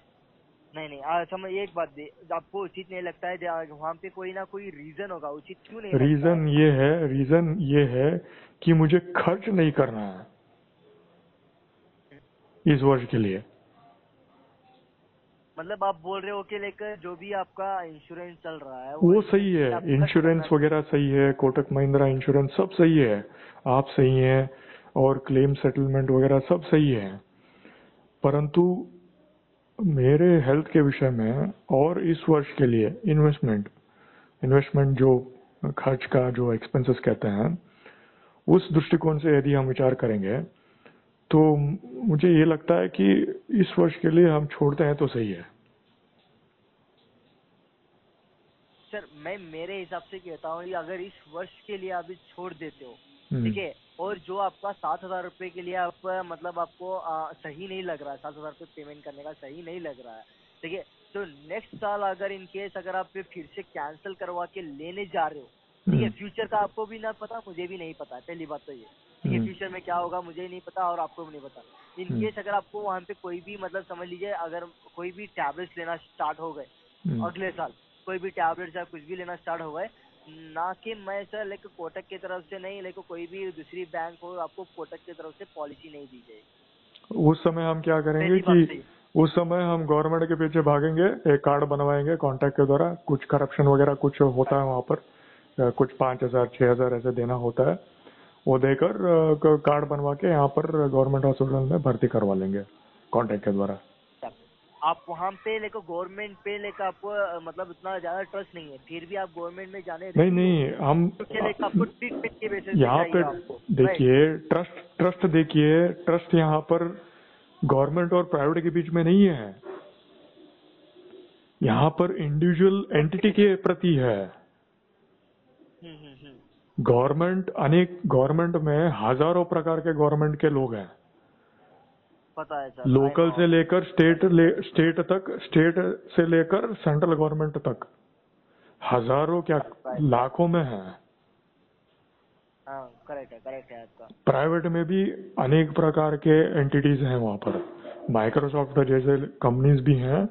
नहीं नहीं, समझ एक बात दे, आपको उचित नहीं लगता है, वहाँ पे कोई ना कोई रीजन होगा, उचित क्यों नहीं लगता है। रीजन ये है कि मुझे खर्च नहीं करना है इस वर्ष के लिए। मतलब आप बोल रहे हो कि लेकर जो भी आपका इंश्योरेंस चल रहा है वो वो सही इंश्योरेंस के लिए आप है, खर्च करना इंश्योरेंस वगैरह सही है, कोटक महिंद्रा इंश्योरेंस सब सही है, आप सही हैं, और क्लेम सेटलमेंट वगैरह सब सही है। परंतु मेरे हेल्थ के विषय में और इस वर्ष के लिए इन्वेस्टमेंट जो खर्च का जो एक्सपेंसेस कहते हैं, उस दृष्टिकोण से यदि हम विचार करेंगे तो मुझे ये लगता है कि इस वर्ष के लिए हम छोड़ते हैं तो सही है। सर मैं मेरे हिसाब से कहता हूँ कि अगर इस वर्ष के लिए आप छोड़ देते हो, हम्म। ठीक है, और जो आपका 7,000 रुपए के लिए आप मतलब आपको सही नहीं लग रहा है, 7,000 रुपए पेमेंट करने का सही नहीं लग रहा है, ठीक है, तो नेक्स्ट साल अगर इन केस अगर आप फिर से कैंसिल करवा के लेने जा रहे हो, ठीक है, हम्म। फ्यूचर का आपको भी ना पता, मुझे भी नहीं पता है, पहली बात तो ये, ठीक है, हम्म। फ्यूचर में क्या होगा मुझे नहीं पता और आपको भी नहीं पता। इन हम्म। केस अगर आपको वहां पे कोई भी मतलब समझ लीजिए अगर कोई भी टैबलेट्स लेना स्टार्ट हो गए हम्म। अगले साल, कोई भी टैबलेट्स या कुछ भी लेना स्टार्ट हो गए, ना कि मैं सर लेके कोटक की तरफ से नहीं, लेके कोई भी दूसरी बैंक हो, आपको कोटक की तरफ से पॉलिसी नहीं दी जाएगी, उस समय हम क्या करेंगे पहली कि बात तो ये। उस समय हम गवर्नमेंट के पीछे भागेंगे, एक कार्ड बनवाएंगे कॉन्टैक्ट के द्वारा, कुछ करप्शन वगैरह कुछ होता है वहां पर, कुछ 5,000 6,000 ऐसे देना होता है, वो देकर कार्ड बनवा के यहाँ पर गवर्नमेंट हॉस्पिटल में भर्ती करवा लेंगे कॉन्टैक्ट के द्वारा। आप वहां पे लेकर गवर्नमेंट पे लेकर आपको मतलब उतना ज्यादा ट्रस्ट नहीं है, फिर भी आप गवर्नमेंट में जाने नहीं रेडी हो, नहीं, हम क्योंकि लेकर आपको ट्रीटमेंट के बेसिस पे यहाँ चाहिए पे आपको, राइट। देखिए, ट्रस्ट देखिए, ट्रस्ट यहाँ पर गवर्नमेंट और प्राइवेट के बीच में नहीं है, यहाँ पर इंडिविजुअल एंटिटी के प्रति है। हम्म। गवर्नमेंट में हजारों प्रकार के गवर्नमेंट के लोग हैं, पता है सर, आई लोकल नो। से लेकर स्टेट से लेकर सेंट्रल गवर्नमेंट तक, हजारों क्या राइट राइट, लाखों में है। हाँ करेक्ट है आपका। प्राइवेट में भी अनेक प्रकार के एंटिटीज हैं वहां पर, माइक्रोसॉफ्ट जैसे कंपनीज भी हैं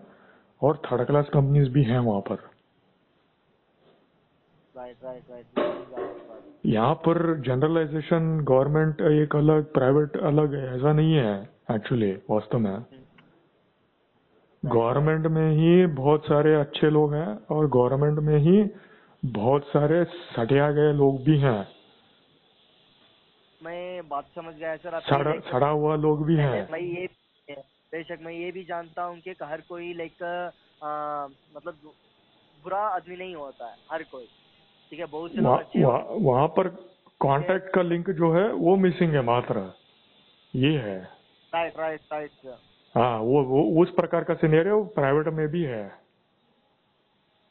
और थर्ड क्लास कंपनीज भी हैं वहां पर। राइट, मैं समझा आपकी बात। यहाँ पर जनरलाइजेशन गवर्नमेंट एक अलग प्राइवेट अलग ऐसा नहीं है एक्चुअली, वास्तव में राइट। गवर्नमेंट में ही बहुत सारे अच्छे लोग हैं और गवर्नमेंट में ही बहुत सारे सटिया गए लोग भी हैं, मैं बात समझ गया सर आपकी, लाइक सड़ा हुआ लोग भी हैं। मैं ये बेशक मैं ये भी जानता हूँ कि हर कोई लाइक मतलब बुरा आदमी नहीं होता है हर कोई, ठीक है, बहुत से लोग अच्छे वहां पर होते हैं। कांटेक्ट का लिंक जो है वो मिसिंग है मात्र, ये है। Right sir. हाँ, वो उस प्रकार का सिनेरियो प्राइवेट में भी है।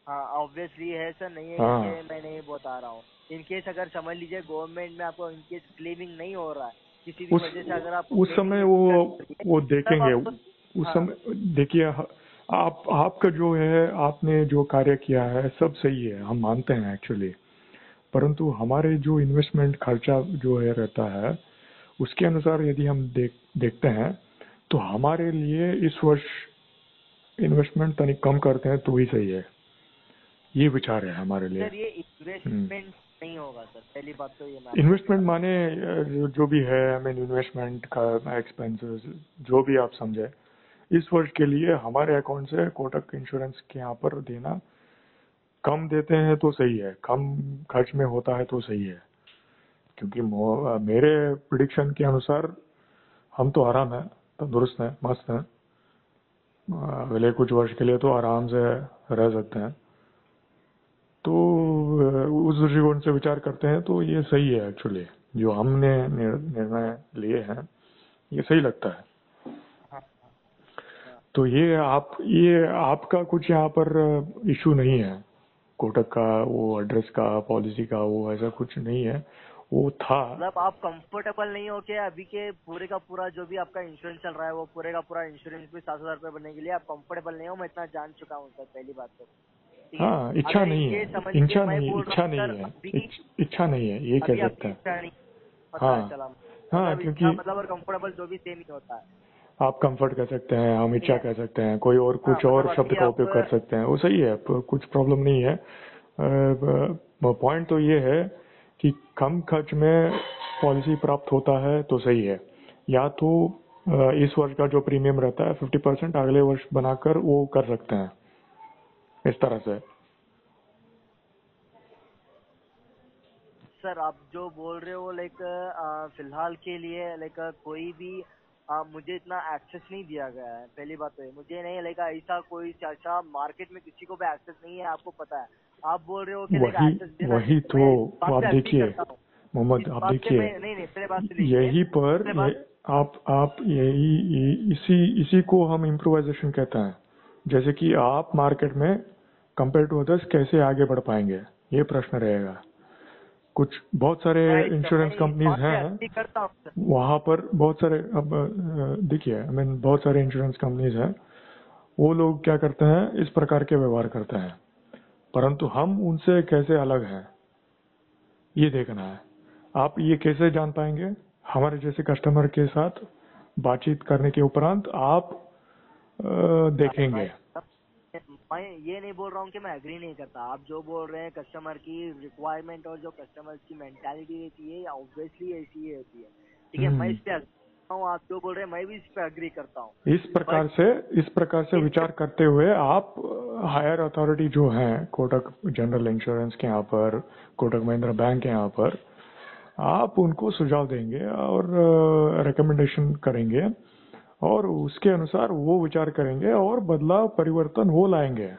हाँ ऑब्वियसली है सर, नहीं है हाँ, इसके मैं नहीं बता रहा हूँ। इनकेस अगर समझ लीजिए गवर्नमेंट में आपको इनकेस क्लेमिंग नहीं हो रहा है किसी भी उस वजह से, अगर आपको उस क्लेमिंग समय नहीं कर रही है वो तब देखेंगे, आपको, उस हाँ समय देखिए, आपका जो है, आपने जो कार्य किया है सब सही है, हम मानते हैं एक्चुअली। परंतु हमारे जो इन्वेस्टमेंट खर्चा जो है रहता है, उसके अनुसार यदि हम देखते हैं तो हमारे लिए इस वर्ष इन्वेस्टमेंट तनिक कम करते हैं तो ही सही है, ये विचार है हमारे लिए। सर, ये इन्वेस्टमेंट नहीं होगा सर, पहली बात तो ये मैं आपको इन्वेस्टमेंट बता दूं। माने जो भी है, आई मीन इन्वेस्टमेंट का एक्सपेंसेस जो भी आप समझे, इस वर्ष के लिए हमारे अकाउंट से कोटक इंश्योरेंस के यहाँ पर देना कम देते हैं तो सही है, कम खर्च में होता है तो सही है, क्योंकि मेरे प्रिडिक्शन के अनुसार हम तो आराम है, तंदुरुस्त हैं, मस्त हैं, अगले कुछ वर्ष के लिए तो आराम से रह सकते हैं। तो उस दृष्टिकोण से विचार करते हैं तो ये सही है एक्चुअली, जो हमने निर्णय लिए हैं ये सही लगता है। हाँ, तो ये आपका कुछ यहाँ पर इशू नहीं है, कोटक का वो एड्रेस का पॉलिसी का वो ऐसा कुछ नहीं है, वो था। मतलब आप कंफर्टेबल नहीं हो क्या अभी के पूरे का पूरा जो भी आपका इंश्योरेंस चल रहा है वो पूरे का पूरा इंश्योरेंस भी 7,000 रुपये बनने के लिए आप कंफर्टेबल नहीं हो, मैं इतना जान चुका हूँ सर, पहली बात तो ठीक है। हाँ, इच्छा अगर नहीं ये है, समझ के मैं बोल रहा इच्छा हूँ नहीं सर है, अभी इच्छा नहीं है, ये अभी कह सकते आपकी हैं। इच्छा नहीं, पता हाँ चला, हाँ, मतलब क्योंकि इच्छा मतलब और कंफर्टेबल जो भी सेम ही होता है, आप कंफर्ट कह सकते हैं, हम ठीक इच्छा है। कह सकते हैं, कोई और हाँ कुछ मतलब और शब्द अभी का आप उपयोग कर सकते हैं, वो सही है, कुछ प्रॉब्लम नहीं है। पॉइंट तो ये है कि कम खर्च में पॉलिसी प्राप्त होता है तो सही है, या तो इस वर्ष का जो प्रीमियम रहता है 50% अगले वर्ष बनाकर वो कर सकते हैं, इस तरह से। सर आप जो बोल रहे हो लाइक फिलहाल के लिए लाइक कोई भी मुझे इतना एक्सेस नहीं दिया गया है, पहली बात तो ये मुझे नहीं लाइक ऐसा कोई चाचा मार्केट में किसी को भी एक्सेस नहीं है, आपको पता है। आप बोल रहे हो कि लाइक वही एक्सेस देना वही चाहिए, तो मैं इस बात आप पे एग्री देखिए करता हूँ, इस मोहम्मद, आप बात पे देखिए मैं नहीं पहले बात से लीजिए, यही पर पहले ये बात आप इसी को हम इम्प्रोवाइजेशन कहते हैं। जैसे कि आप मार्केट में कंपेयर टू अदर्स कैसे आगे बढ़ पाएंगे, ये प्रश्न रहेगा। कुछ बहुत सारे मैं इंश्योरेंस इस कंपनीज बात पे हैं, एग्री करता हूँ सर। वहां पर बहुत सारे, अब देखिए आई मीन बहुत सारे इंश्योरेंस कंपनीज हैं, वो लोग क्या करते हैं, इस प्रकार के व्यवहार करते हैं, परंतु हम उनसे कैसे अलग हैं ये देखना है। आप ये कैसे जान पाएंगे, हमारे जैसे कस्टमर के साथ बातचीत करने के उपरांत आप देखेंगे। मैं ये नहीं बोल रहा हूँ कि मैं एग्री नहीं करता, आप जो बोल रहे हैं कस्टमर की रिक्वायरमेंट और जो कस्टमर की मेंटालिटी रहती है ऑब्वियसली ऐसी ही रहती है, ठीक है। मैं हम्म, इस पे agree हूँ, आप जो बोल रहे हैं मैं भी इस पे एग्री करता हूँ, इस प्रकार से बट विचार करते हुए आप हायर अथॉरिटी जो हैं कोटक जनरल इंश्योरेंस के यहाँ पर, कोटक महिंद्रा बैंक के यहाँ पर, आप उनको सुझाव देंगे और रिकमेंडेशन करेंगे और उसके अनुसार वो विचार करेंगे और बदलाव परिवर्तन वो लाएंगे,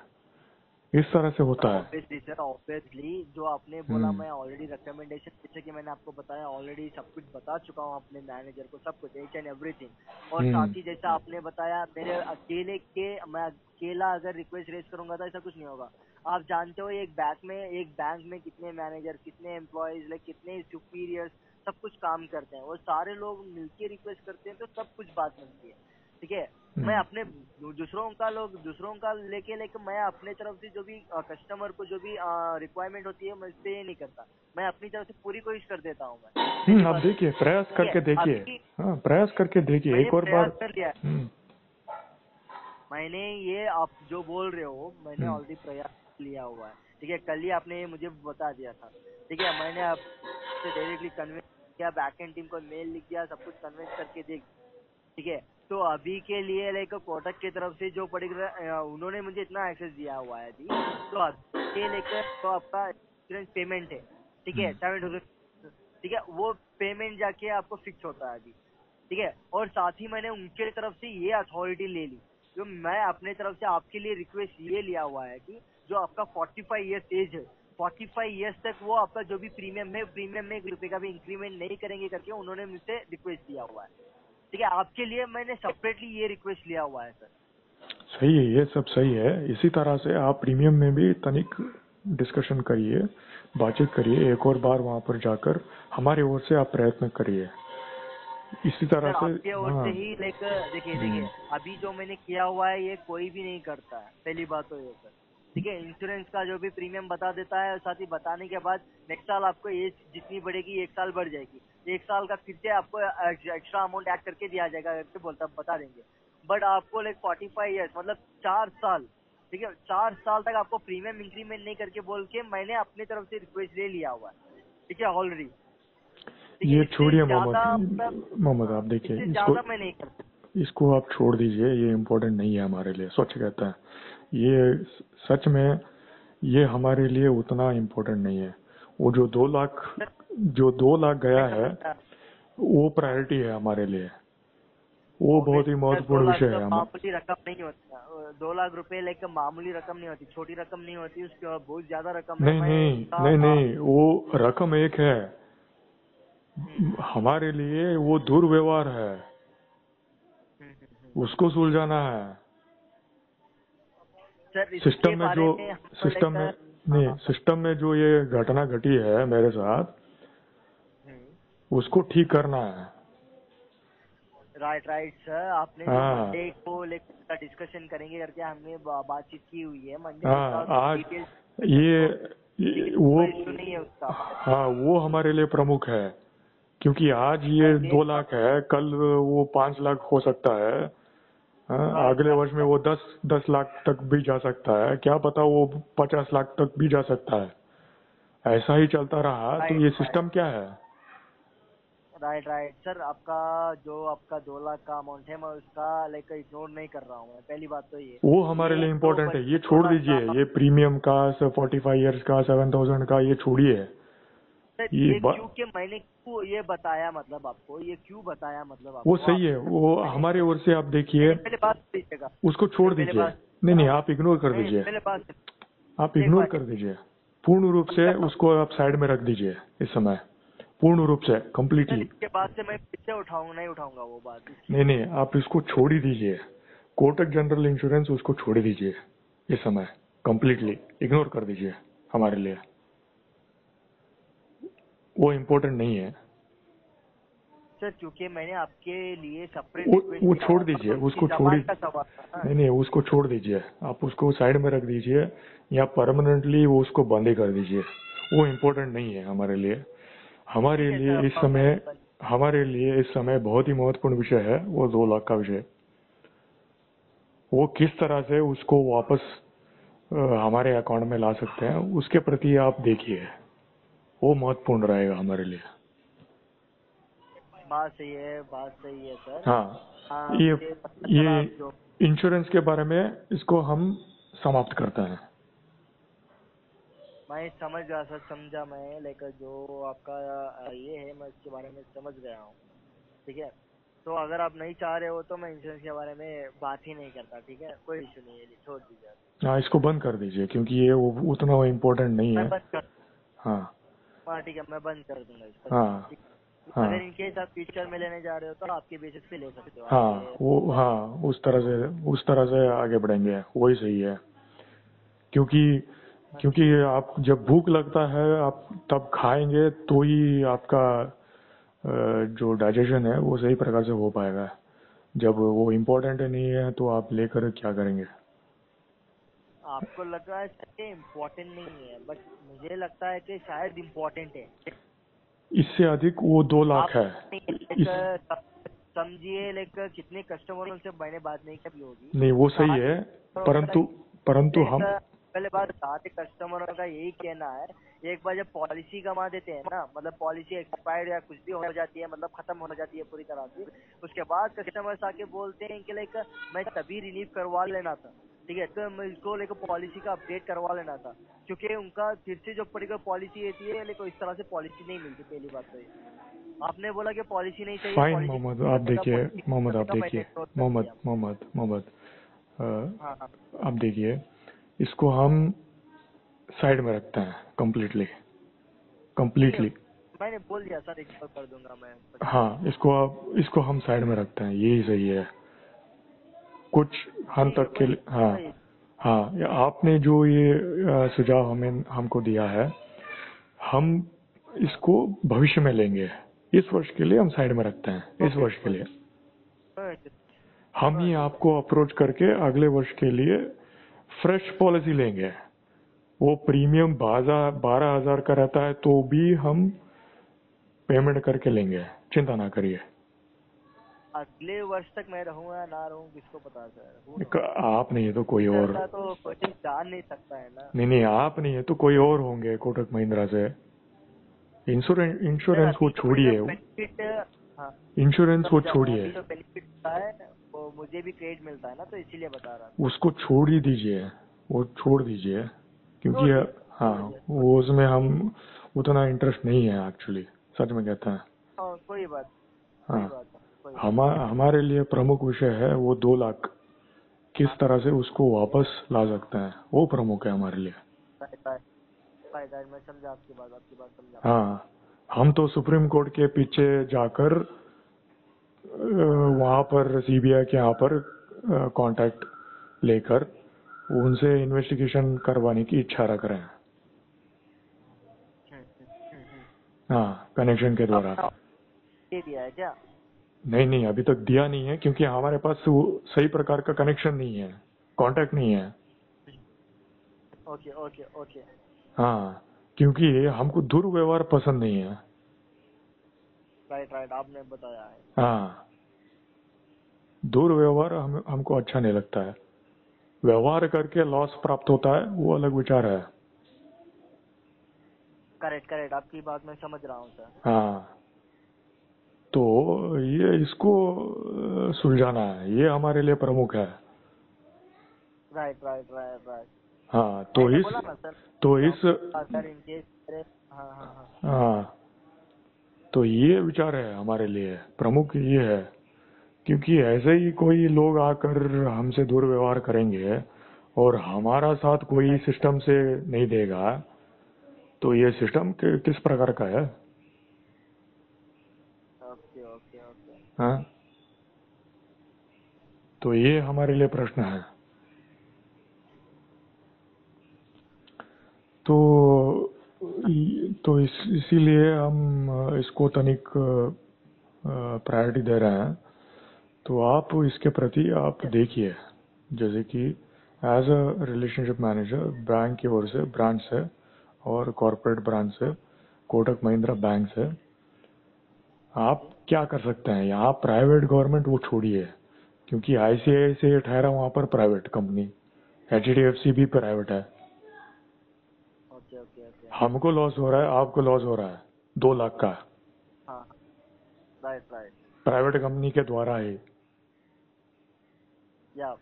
इस तरह से होता है। ऑब्वियसली सर, ऑब्वियसली जो आपने बोला हम्म मैं ऑलरेडी रिकमेंडेशन, जैसे कि मैंने आपको बताया ऑलरेडी सब कुछ बता चुका हूँ अपने मैनेजर को, सब कुछ ईच एंड एवरीथिंग। और हम्म साथ ही जैसा आपने बताया मेरे अकेले के, मैं अकेला अगर रिक्वेस्ट रेज करूंगा तो ऐसा कुछ नहीं होगा। आप जानते हो एक बैंक में कितने मैनेजर, कितने एम्प्लॉयज, लाइक कितने सुपीरियर्स सब कुछ काम करते हैं, और सारे लोग मिलके रिक्वेस्ट करते हैं तो सब कुछ बात बनती है, ठीक है। मैं हम्म अपने दूसरों का लेके मैं अपने तरफ से जो भी कस्टमर को जो भी रिक्वायरमेंट होती है मैं इस पे ये नहीं करता, मैं अपनी तरफ से पूरी कोशिश कर देता हूँ मैं, पहली आप बात तो देखिए, प्रयास ठीक है। करके देखिए, अभी हाँ प्रयास करके देखिए मैंने एक और बार। प्रयास कर लिया है, हम्म मैंने ये आप जो बोल रहे हो मैंने हम्म ऑलरेडी प्रयास लिया हुआ है, ठीक है। कल ही आपने ये मुझे बता दिया था, ठीक है। मैंने आपसे डायरेक्टली कन्विंस किया, बैक एंड टीम को मेल लिख दिया, सब कुछ कन्विंस करके देख, ठीक है। तो अभी के लिए लाइक कोटक की तरफ से जो पर्टिकुलर उन्होंने मुझे इतना एक्सेस दिया हुआ है अभी, तो अभी के लेकर तो आपका इंश्योरेंस पेमेंट है, ठीक है, हम्म 7,000, ठीक है। वो पेमेंट जाके आपको फिक्स होता है अभी, ठीक है। और साथ ही मैंने उनके तरफ से ये अथॉरिटी ले ली, जो मैं अपने तरफ से आपके लिए रिक्वेस्ट ये लिया हुआ है कि जो आपका 45 ईयर्स एज है, 45 ईयर्स तक वो आपका जो भी प्रीमियम में 1 रुपए का भी इंक्रीमेंट नहीं करेंगे करके उन्होंने मुझसे रिक्वेस्ट दिया हुआ है, ठीक है। आपके लिए मैंने सेपरेटली ये रिक्वेस्ट लिया हुआ है सर। सही है, ये सब सही है। इसी तरह से आप प्रीमियम में भी तनिक डिस्कशन करिए, बातचीत करिए, एक और बार वहां पर जाकर हमारी ओर से आप प्रयत्न करिए इसी तरह सर से। आपके ओर हाँ से ही लाइक देखिए हम्म देखिए अभी जो मैंने किया हुआ है ये कोई भी नहीं करता है, पहली बात तो ये सर, ठीक है। इंश्योरेंस का जो भी प्रीमियम बता देता है और साथ ही बताने के बाद नेक्स्ट साल आपको एज जितनी बढ़ेगी 1 साल बढ़ जाएगी, 1 साल का फिर से आपको एक्स्ट्रा अमाउंट ऐड करके दिया जाएगा करके बोलता बता देंगे। बट आपको लाइक 45 ईयर्स मतलब 4 साल, ठीक है, 4 साल तक आपको प्रीमियम इंक्रीमेंट नहीं करके बोल के मैंने अपनी तरफ से रिक्वेस्ट ले लिया हुआ है, ठीक है ऑलरेडी, ठीक है। ये इससे छोड़िए ज्यादा मोहम्मद, मतलब आप देखिए इससे इसको, ज्यादा मैं नहीं कर सकता। इसको आप छोड़ दीजिए, ये इम्पोर्टेंट नहीं है हमारे लिए, सच कहता है ये। सच में ये हमारे लिए उतना इम्पोर्टेंट नहीं है। वो जो 2 लाख गया है वो प्रायोरिटी है हमारे लिए, वो बहुत ही 2 महत्वपूर्ण लाख विषय तो है। मामूली रकम नहीं होती, 2 लाख रुपए लेकर मामूली रकम नहीं होती, छोटी रकम नहीं होती, उसके बाद बहुत ज्यादा रकम है। नहीं मैं नहीं इसका नहीं नहीं, वो रकम एक है, हमारे लिए वो दुर्व्यवहार है, उसको सुलझाना है। सर इसके सिस्टम में बारे जो में हम सिस्टम में लेकर नहीं, सिस्टम में जो ये घटना घटी है मेरे साथ, उसको ठीक करना है। राइट सर, आपने जो हाँ मंडे को लेकर डिस्कशन करेंगे करके हमने बातचीत की हुई है, मंडे हाँ, उसका आज डिटेल ये वो, कोई इशू नहीं है उसका। हाँ वो हमारे लिए प्रमुख है, क्योंकि आज ये 2 लाख है, कल वो 5 लाख हो सकता है। हाँ, अगले वर्ष में वो 10 लाख तक भी जा सकता है, क्या पता वो 50 लाख तक भी जा सकता है। ऐसा ही चलता रहा तो ये सिस्टम क्या है। राइट सर, आपका 2 लाख का अमाउंट है, मैं उसका लाइक इग्नोर नहीं कर रहा हूँ। पहली बात तो वो हमारे लिए इम्पोर्टेंट है, ये छोड़ दीजिए, ये प्रीमियम का 45 इयर्स का 7,000 का ये छोड़िए। ये क्यों कि मैंने क्यों ये बताया, मतलब आपको ये क्यों बताया, मतलब वो आपको सही है, वो हमारे ओर से आप देखिए, पहले बात कीजिएगा, उसको छोड़ दीजिए। नहीं, आप इग्नोर कर दीजिए, पहले बात आप इग्नोर कर दीजिए पूर्ण रूप से, उसको आप साइड में रख दीजिए इस समय, पूर्ण रूप से कंप्लीटली। इसके बाद से मैं पीछे नहीं उठाऊंगा वो बात। नहीं, आप इसको छोड़ ही दीजिए, कोटक जनरल इंश्योरेंस उसको छोड़ ही दीजिए इस समय, कंप्लीटली इग्नोर कर दीजिए, हमारे लिए वो इम्पोर्टेंट नहीं है सर। क्योंकि मैंने आपके लिए सेपरेट वो छोड़ दीजिए, उसको छोड़ ही नहीं, उसको छोड़ दीजिए, आप उसको साइड में रख दीजिए या परमानेंटली वो उसको बंद ही कर दीजिए, वो इम्पोर्टेंट नहीं है हमारे लिए। हमारे लिए इस समय बहुत ही महत्वपूर्ण विषय है वो 2 लाख का विषय। वो किस तरह से उसको वापस हमारे अकाउंट में ला सकते हैं, उसके प्रति आप देखिए, वो महत्वपूर्ण रहेगा हमारे लिए। बात सही है सर। हाँ, ये इंश्योरेंस के बारे में इसको हम समाप्त करते हैं। मैं समझ गया सर, समझा मैं, लेकर जो आपका ये है मैं इसके बारे में समझ गया हूँ। ठीक है, तो अगर आप नहीं चाह रहे हो तो मैं इंश्योरेंस के बारे में बात ही नहीं करता। ठीक है, कोई इशू नहीं है, छोड़ दीजिए। हाँ, इसको बंद कर दीजिए, क्योंकि ये उतना इम्पोर्टेंट नहीं है। हाँ ठीक है, मैं बंद कर दूंगा इसको। हाँ हाँ, अगर इनकेस आप फ्यूचर में लेने जा रहे हो तो आपके बेसिस पे ले सकते हो। हाँ, उस तरह से आगे बढ़ेंगे, वही सही है। क्योंकि आप जब भूख लगता है आप तब खाएंगे तो ही आपका जो डाइजेशन है वो सही प्रकार से हो पाएगा। जब वो इम्पोर्टेंट नहीं है तो आप लेकर क्या करेंगे। आपको लग रहा है कि इम्पोर्टेंट नहीं है, बट मुझे लगता है कि शायद इम्पोर्टेंट है। इससे अधिक वो 2 लाख है। समझिए, लेकर कितने कस्टमरों से मैंने बात नहीं की होगी। नहीं, वो सही है, परंतु हम पहले बात, सारे कस्टमरों का यही कहना है, एक बार जब पॉलिसी कमा देते हैं ना, मतलब पॉलिसी एक्सपायर्ड या कुछ भी हो जाती है, मतलब खत्म हो जाती है पूरी तरह से, उसके बाद कस्टमर्स आके बोलते हैं कि लाइक मैं तभी रिन्यू करवा लेना था। ठीक है, तो मैं इसको लेकर पॉलिसी का अपडेट करवा लेना था, क्योंकि उनका फिर से जो पर्टिकुलर पॉलिसी रहती है, लेकिन इस तरह से पॉलिसी नहीं मिलती। पहली बात तो ये आपने बोला कि पॉलिसी नहीं चाहिए। फाइन मोहम्मद, आप देखिए, इसको हम साइड में रखते हैं कंप्लीटली। मैंने बोल दिया सर, इग्नोर कर दूंगा मैं। हाँ, इसको हम साइड में रखते हैं, यही सही है कुछ हद तक के लिए। हाँ, आपने जो ये सुझाव हमको दिया है, हम इसको भविष्य में लेंगे। इस वर्ष के लिए हम साइड में रखते हैं। इस वर्ष के लिए हम ही आपको अप्रोच करके अगले वर्ष के लिए फ्रेश पॉलिसी लेंगे। वो प्रीमियम 12,000 का रहता है तो भी हम पेमेंट करके लेंगे, चिंता ना करिए। अगले वर्ष तक मैं रहूंगा ना रहूं किसको पता सर। आप नहीं है तो कोई और, तो कोई जान नहीं सकता है ना। नहीं, आप नहीं है तो कोई और होंगे कोटक महिंद्रा से। इंश्योरेंस को छोड़िए, इंश्योरेंस को छोड़िए, जो बेनिफिट है वो मुझे भी क्रेडिट मिलता है ना, तो इसीलिए बता रहा था। उसको छोड़ ही दीजिए, वो छोड़ दीजिए। क्योंकि हाँ वो उसमें हम उतना इंटरेस्ट नहीं है एक्चुअली, सच में कहते हैं। कोई बात हाँ, कोई बात। हमारे लिए प्रमुख विषय है वो 2 लाख किस तरह से उसको वापस ला सकते हैं, वो प्रमुख है हमारे लिए। राइट, मैं समझा आपकी बात समझा। हाँ, हम तो सुप्रीम कोर्ट के पीछे जाकर वहां पर सीबीआई के यहाँ पर कांटेक्ट लेकर उनसे इन्वेस्टिगेशन करवाने की इच्छा रख रहे हैं। हाँ, कनेक्शन के द्वारा। दे दिया है क्या? नहीं, अभी तक दिया नहीं है क्योंकि हमारे पास वो सही प्रकार का कनेक्शन नहीं है, कांटेक्ट नहीं है। ओके। हाँ, क्योंकि हमको दुर्व्यवहार पसंद नहीं है। राइट, आपने बताया है। हाँ, दुर्व्यवहार हमको अच्छा नहीं लगता है। व्यवहार करके लॉस प्राप्त होता है, वो अलग विचार है। करेक्ट, आपकी बात मैं समझ रहा हूँ सर। हाँ, तो ये इसको सुलझाना है, ये हमारे लिए प्रमुख है। राइट। हाँ, मैंने बोला ना सर, अगर इन केस हाँ। हाँ, तो ये विचार है हमारे लिए प्रमुख, ये है क्योंकि ऐसे ही कोई लोग आकर हमसे दुर्व्यवहार करेंगे और हमारा साथ कोई सिस्टम से नहीं देगा, तो ये सिस्टम किस प्रकार का है? ओके। हाँ, तो ये हमारे लिए प्रश्न है। तो इसीलिए हम इसको तनिक प्रायोरिटी दे रहे हैं। तो आप इसके प्रति आप देखिए, जैसे कि as a relationship manager bank की ओर से, ब्रांच से और कॉर्पोरेट ब्रांच से, कोटक महिंद्रा बैंक से आप क्या कर सकते हैं? यहाँ प्राइवेट गवर्नमेंट वो छोड़िए, क्योंकि आईसीआईसीआई ठहरा वहां पर प्राइवेट कंपनी, एचडीएफसी भी प्राइवेट है। ओके। हमको लॉस हो रहा है, आपको लॉस हो रहा है 2 लाख का, हाँ, राइट। प्राइवेट कंपनी के द्वारा ही। या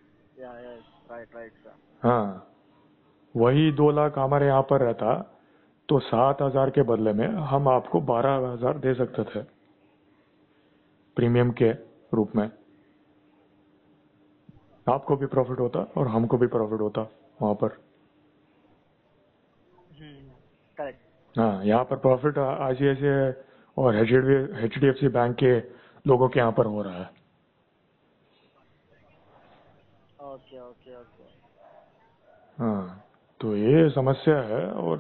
राइट सर। हाँ, वही 2 लाख हमारे यहाँ पर रहता तो 7,000 के बदले में हम आपको 12,000 दे सकते थे प्रीमियम के रूप में। आपको भी प्रॉफिट होता और हमको भी प्रॉफिट होता वहां पर। करेक्ट। हाँ, यहाँ पर प्रॉफिट आईसीआईसीआई और एचडीएफसी बैंक के लोगों के यहाँ पर हो रहा है। ओके। हाँ, तो ये समस्या है और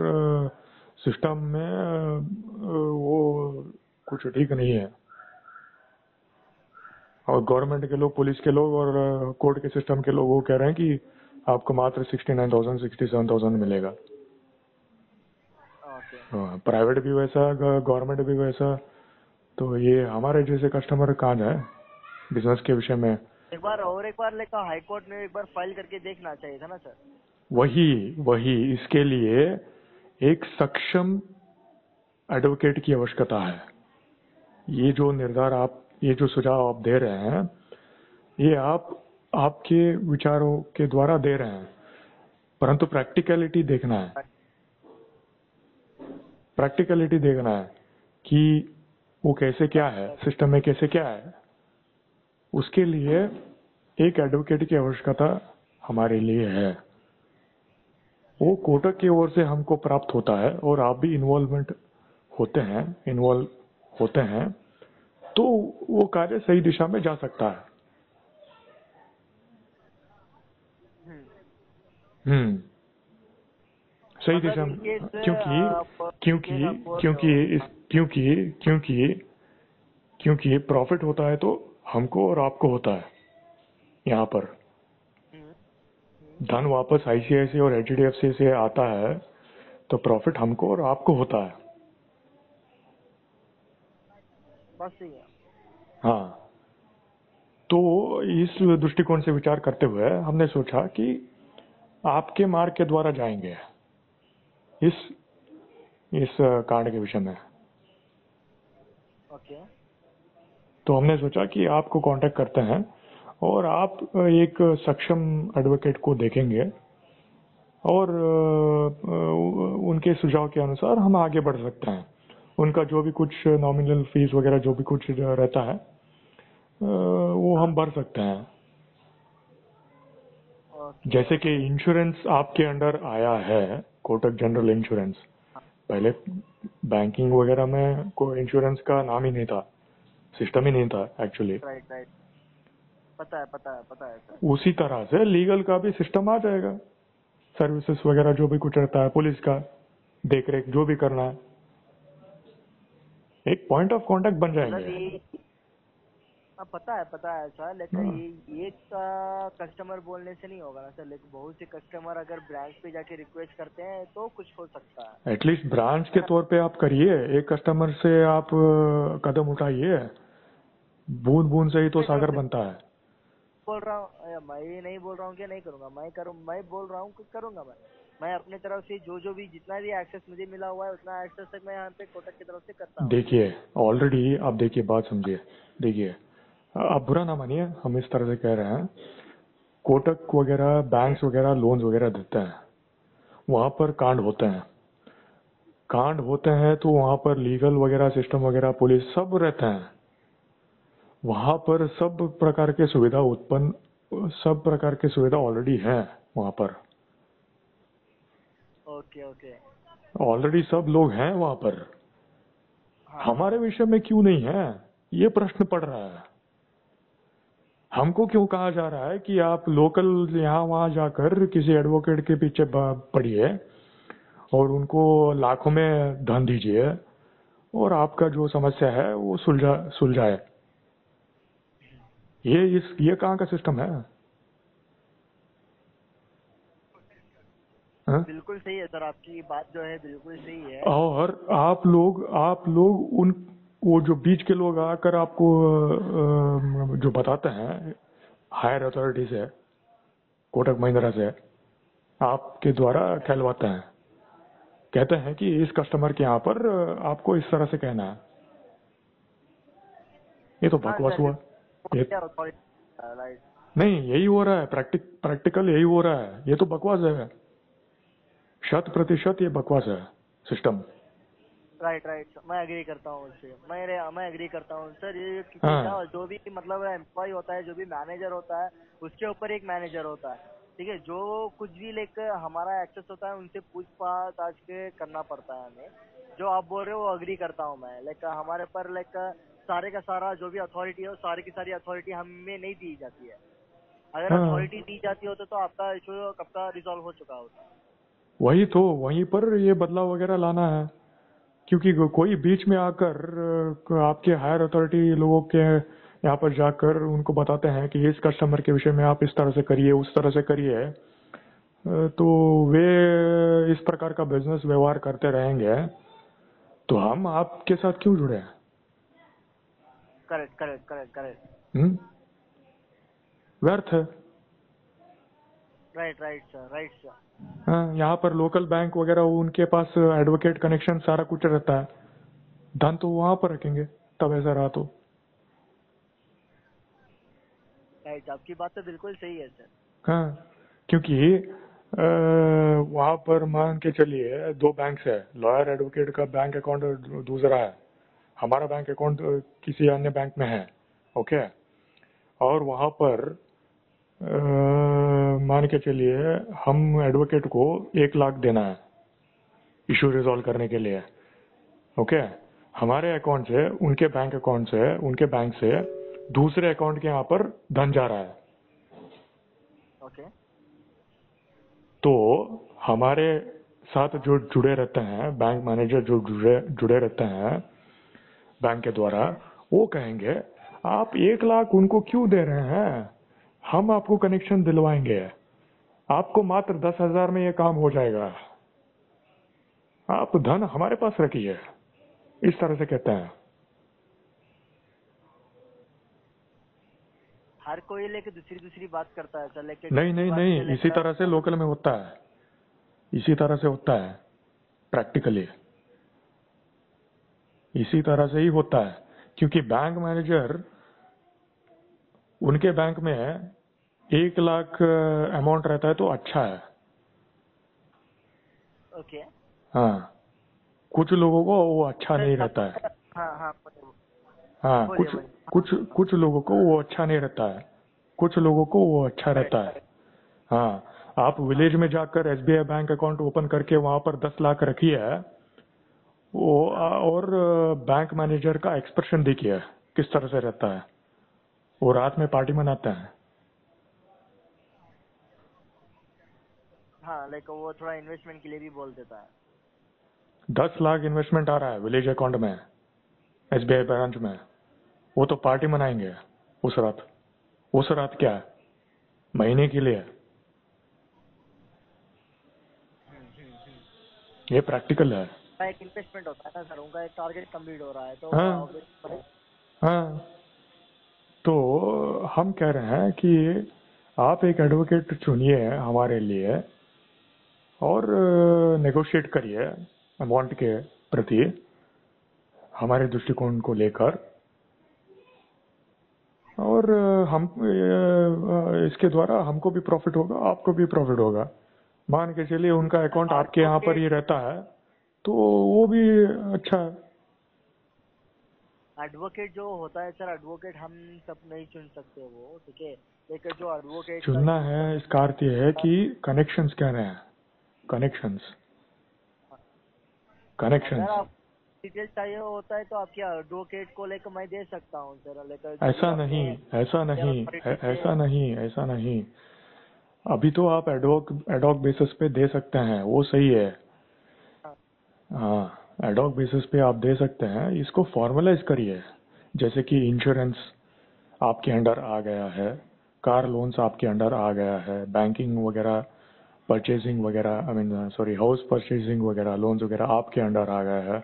सिस्टम में वो कुछ ठीक नहीं है। और गवर्नमेंट के लोग, पुलिस के लोग और कोर्ट के सिस्टम के लोग वो कह रहे हैं कि आपको मात्र 69,000 67,000 मिलेगा। प्राइवेट भी वैसा, गवर्नमेंट भी वैसा, तो ये हमारे जैसे कस्टमर कहाँ जाए बिजनेस के विषय में। एक बार लेकर हाई कोर्ट में एक बार फाइल करके देखना चाहिए था ना सर। वही इसके लिए एक सक्षम एडवोकेट की आवश्यकता है। ये जो सुझाव आप दे रहे हैं, ये आपके विचारों के द्वारा दे रहे हैं, परंतु प्रैक्टिकलिटी देखना है कि वो कैसे क्या है, सिस्टम में कैसे क्या है। उसके लिए एक एडवोकेट की आवश्यकता हमारे लिए है। वो कोटक की ओर से हमको प्राप्त होता है और आप भी इन्वॉल्व होते हैं, तो वो कार्य सही दिशा में जा सकता है। सही दिशा में, क्योंकि प्रॉफिट होता है तो हमको और आपको होता है। यहाँ पर धन वापस आईसीआईसीआई और एचडीएफसी से आता है तो प्रॉफिट हमको और आपको होता है। बस सही है। हाँ, तो इस दृष्टिकोण से विचार करते हुए हमने सोचा कि आपके मार्ग के द्वारा जाएंगे इस कांड के विषय में। ओके। तो हमने सोचा कि आपको कांटेक्ट करते हैं और आप एक सक्षम एडवोकेट को देखेंगे और उनके सुझाव के अनुसार हम आगे बढ़ सकते हैं। उनका जो भी कुछ नॉमिनल फीस वगैरह जो भी कुछ रहता है वो हम भर सकते हैं। ओके जैसे कि ओके। इंश्योरेंस आपके अंडर आया है, कोटक जनरल इंश्योरेंस। पहले बैंकिंग वगैरह में कोई इंश्योरेंस का नाम ही नहीं था, सिस्टम ही नहीं था एक्चुअली। राइट राइट, पता है पता है पता है सर। उसी तरह से लीगल का भी सिस्टम आ जाएगा, सर्विसेज वगैरह जो भी कुछ रहता है, पुलिस का देख रेख जो भी करना है, एक पॉइंट ऑफ कांटेक्ट बन मतलब जाएंगे। ये, हाँ पता है सर, लेकिन हाँ, ये का कस्टमर बोलने से नहीं होगा ना सर, लेकिन बहुत से कस्टमर अगर ब्रांच पे जाके रिक्वेस्ट करते हैं तो कुछ हो सकता है। एटलीस्ट ब्रांच के अगर तौर पे आप करिए, एक कस्टमर से आप कदम उठाइए। बूंद बूंद से ही तो अपने तरफ सागर से बनता है। बोल रहा हूँ, मैं ये नहीं बोल रहा हूँ कि नहीं करूंगा, मैं बोल रहा हूँ कि करूंगा मैं अपने तरफ से जो भी जितना भी एक्सेस मुझे मिला हुआ है उतना एक्सेस तक मैं यहाँ पे कोटक की तरफ से करता हूँ। देखिए, ऑलरेडी आप देखिए, बात समझिए। देखिए, आप बुरा ना मानिए, हम इस तरह से कह रहे हैं। कोटक वगैरह ओके। बैंक्स वगैरह लोन्स वगैरह देते हैं, वहां पर कांड होते हैं। कांड होते हैं तो वहां पर लीगल वगैरह सिस्टम वगैरह पुलिस सब रहते हैं। वहां पर सब प्रकार के सुविधा ऑलरेडी है वहां पर। Okay okay. ऑलरेडी सब लोग हैं वहां पर। हाँ हाँ। हमारे विषय में क्यों नहीं है, ये प्रश्न पड़ रहा है। हमको क्यों कहा जा रहा है कि आप लोकल यहाँ वहां जाकर किसी एडवोकेट के पीछे पड़िए और उनको लाखों में धन दीजिए और आपका जो समस्या है वो सुलझाए। ये कहाँ का सिस्टम है? हाँ? बिल्कुल सही है सर, आपकी बात जो है बिल्कुल सही है। और आप लोग उन वो जो बीच के लोग आकर आपको जो बताते हैं हायर अथॉरिटी से, कोटक महिंद्रा से, आपके द्वारा कहलवाते हैं, कहते हैं कि इस कस्टमर के यहाँ पर आपको इस तरह से कहना है। ये तो हाँ बकवास सर, हुआ। ये क्या अथॉरिटी, राइट नहीं, यही हो रहा है, प्रैक्टिकल यही हो रहा है। ये तो बकवास है, 100% ये बकवास है सिस्टम। राइट राइट, मैं एग्री करता हूँ उससे, मैं एग्री करता हूँ सर। ये क्योंकि क्या, हाँ, जो भी मतलब एम्प्लॉय होता है, जो भी मैनेजर होता है, उसके ऊपर एक मैनेजर होता है, ठीक है। जो कुछ भी लेकर हमारा एक्सेस होता है उनसे पूछताछ आज के करना पड़ता है हमें। जो आप बोल रहे हो वो अग्री करता हूँ मैं, लाइक हमारे पर लाइक सारे का सारा जो भी अथॉरिटी है वो सारी की सारी अथॉरिटी हमें नहीं दी जाती है। अगर हाँ, अथॉरिटी दी जाती होती तो आपका इशू कब का रिजॉल्व हो चुका होता। वही तो, वहीं पर ये बदलाव वगैरह लाना है। क्योंकि कोई बीच में आकर आपके हायर अथॉरिटी लोगों के यहाँ पर जाकर उनको बताते हैं कि इस कस्टमर के विषय में आप इस तरह से करिए, उस तरह से करिए, तो वे इस प्रकार का बिजनेस व्यवहार करते रहेंगे, तो हम आपके साथ क्यों जुड़े हैं? Correct correct correct correct. व्यर्थ है। Right right sir, right sir. हाँ, यहाँ पर लोकल बैंक वगैरह उनके पास एडवोकेट कनेक्शन सारा कुछ रहता है, धन तो वहां पर रखेंगे तब ऐसा रहा तो। राइट, आपकी बात तो बिल्कुल सही है सर। हाँ, क्योंकि वहां पर मान के चलिए दो बैंक है, लॉयर एडवोकेट का बैंक अकाउंट दूसरा है, हमारा बैंक अकाउंट किसी अन्य बैंक में है, ओके। और वहां पर मान के चलिए हम एडवोकेट को 1 लाख देना है इशू रिजॉल्व करने के लिए, ओके। हमारे अकाउंट से, उनके बैंक अकाउंट से, उनके बैंक से दूसरे अकाउंट के यहाँ पर धन जा रहा है। ओके। तो हमारे साथ जो जुड़े रहते हैं बैंक मैनेजर, जो जुड़े रहते हैं बैंक के द्वारा, ओके। वो कहेंगे आप 1 लाख उनको क्यों दे रहे हैं, हम आपको कनेक्शन दिलवाएंगे, आपको मात्र 10,000 में ये काम हो जाएगा, आप धन हमारे पास रखिए, इस तरह से कहते हैं। हर कोई लेके दूसरी दूसरी बात करता है सर, लेके नहीं किसी नहीं बात नहीं, पे इसी लेकर तरह से लोकल में होता है, इसी तरह से होता है प्रैक्टिकली, इसी तरह से ही होता है। क्योंकि बैंक मैनेजर, उनके बैंक में 1 लाख अमाउंट रहता है तो अच्छा है, ओके। हाँ, कुछ लोगों को वो अच्छा नहीं रहता है। हाँ हाँ हाँ, बोलिए कुछ बोलिए। कुछ कुछ लोगों को वो अच्छा नहीं रहता है, कुछ लोगों को वो अच्छा रहता है। हाँ, आप विलेज में जाकर एसबीआई बैंक अकाउंट ओपन करके वहां पर 10 लाख रखिए, वो और बैंक मैनेजर का एक्सप्रेशन देखिए किस तरह से रहता है। वो रात में पार्टी मनाते हैं। हाँ लाइक वो थोड़ा इन्वेस्टमेंट के लिए भी बोल देता है। 10 लाख इन्वेस्टमेंट आ रहा है विलेज अकाउंट में, एसबीआई ब्रांच में, वो तो पार्टी मनाएंगे उस रात। उस रात क्या है, महीने के लिए। ये प्रैक्टिकल है। एक इन्वेस्टमेंट होता है ना सर, उनका एक टारगेट कंप्लीट हो रहा है तो हाँ obviously हाँ, तो हम कह रहे हैं कि आप एक एडवोकेट चुनिए हमारे लिए और नेगोशिएट करिए अमाउंट के प्रति हमारे दृष्टिकोण को लेकर, और हम इसके द्वारा हमको भी प्रॉफिट होगा, आपको भी प्रॉफिट होगा। मान के चलिए उनका अकाउंट आपके यहाँ पर ही रहता है तो वो भी अच्छा है। एडवोकेट जो होता है सर, एडवोकेट हम सब नहीं चुन सकते वो, ठीक है। लेकिन जो एडवोकेट का चुनना है इसका अर्थ यह है कि कनेक्शंस कह रहे हैं, कनेक्शंस अगर कनेक्शंस। आप डिटेल्स चाहिए होता है तो आपके एडवोकेट को लेकर मैं दे सकता हूँ सर, लेकर जो भी ऐसा अपने नहीं, ऐसा नहीं, authority से। ऐसा नहीं, ऐसा नहीं। अभी तो आप एडॉक एडॉक बेसिस पे दे सकते हैं, वो सही है। हाँ, एडॉक बेसिस पे आप दे सकते हैं, इसको फॉर्मलाइज करिए। जैसे कि इंश्योरेंस आपके अंडर आ गया है, कार लोन्स आपके अंडर आ गया है, बैंकिंग वगैरह, परचेजिंग वगैरह, I mean sorry house purchasing वगैरह, लोन्स वगैरह आपके अंडर आ गया है।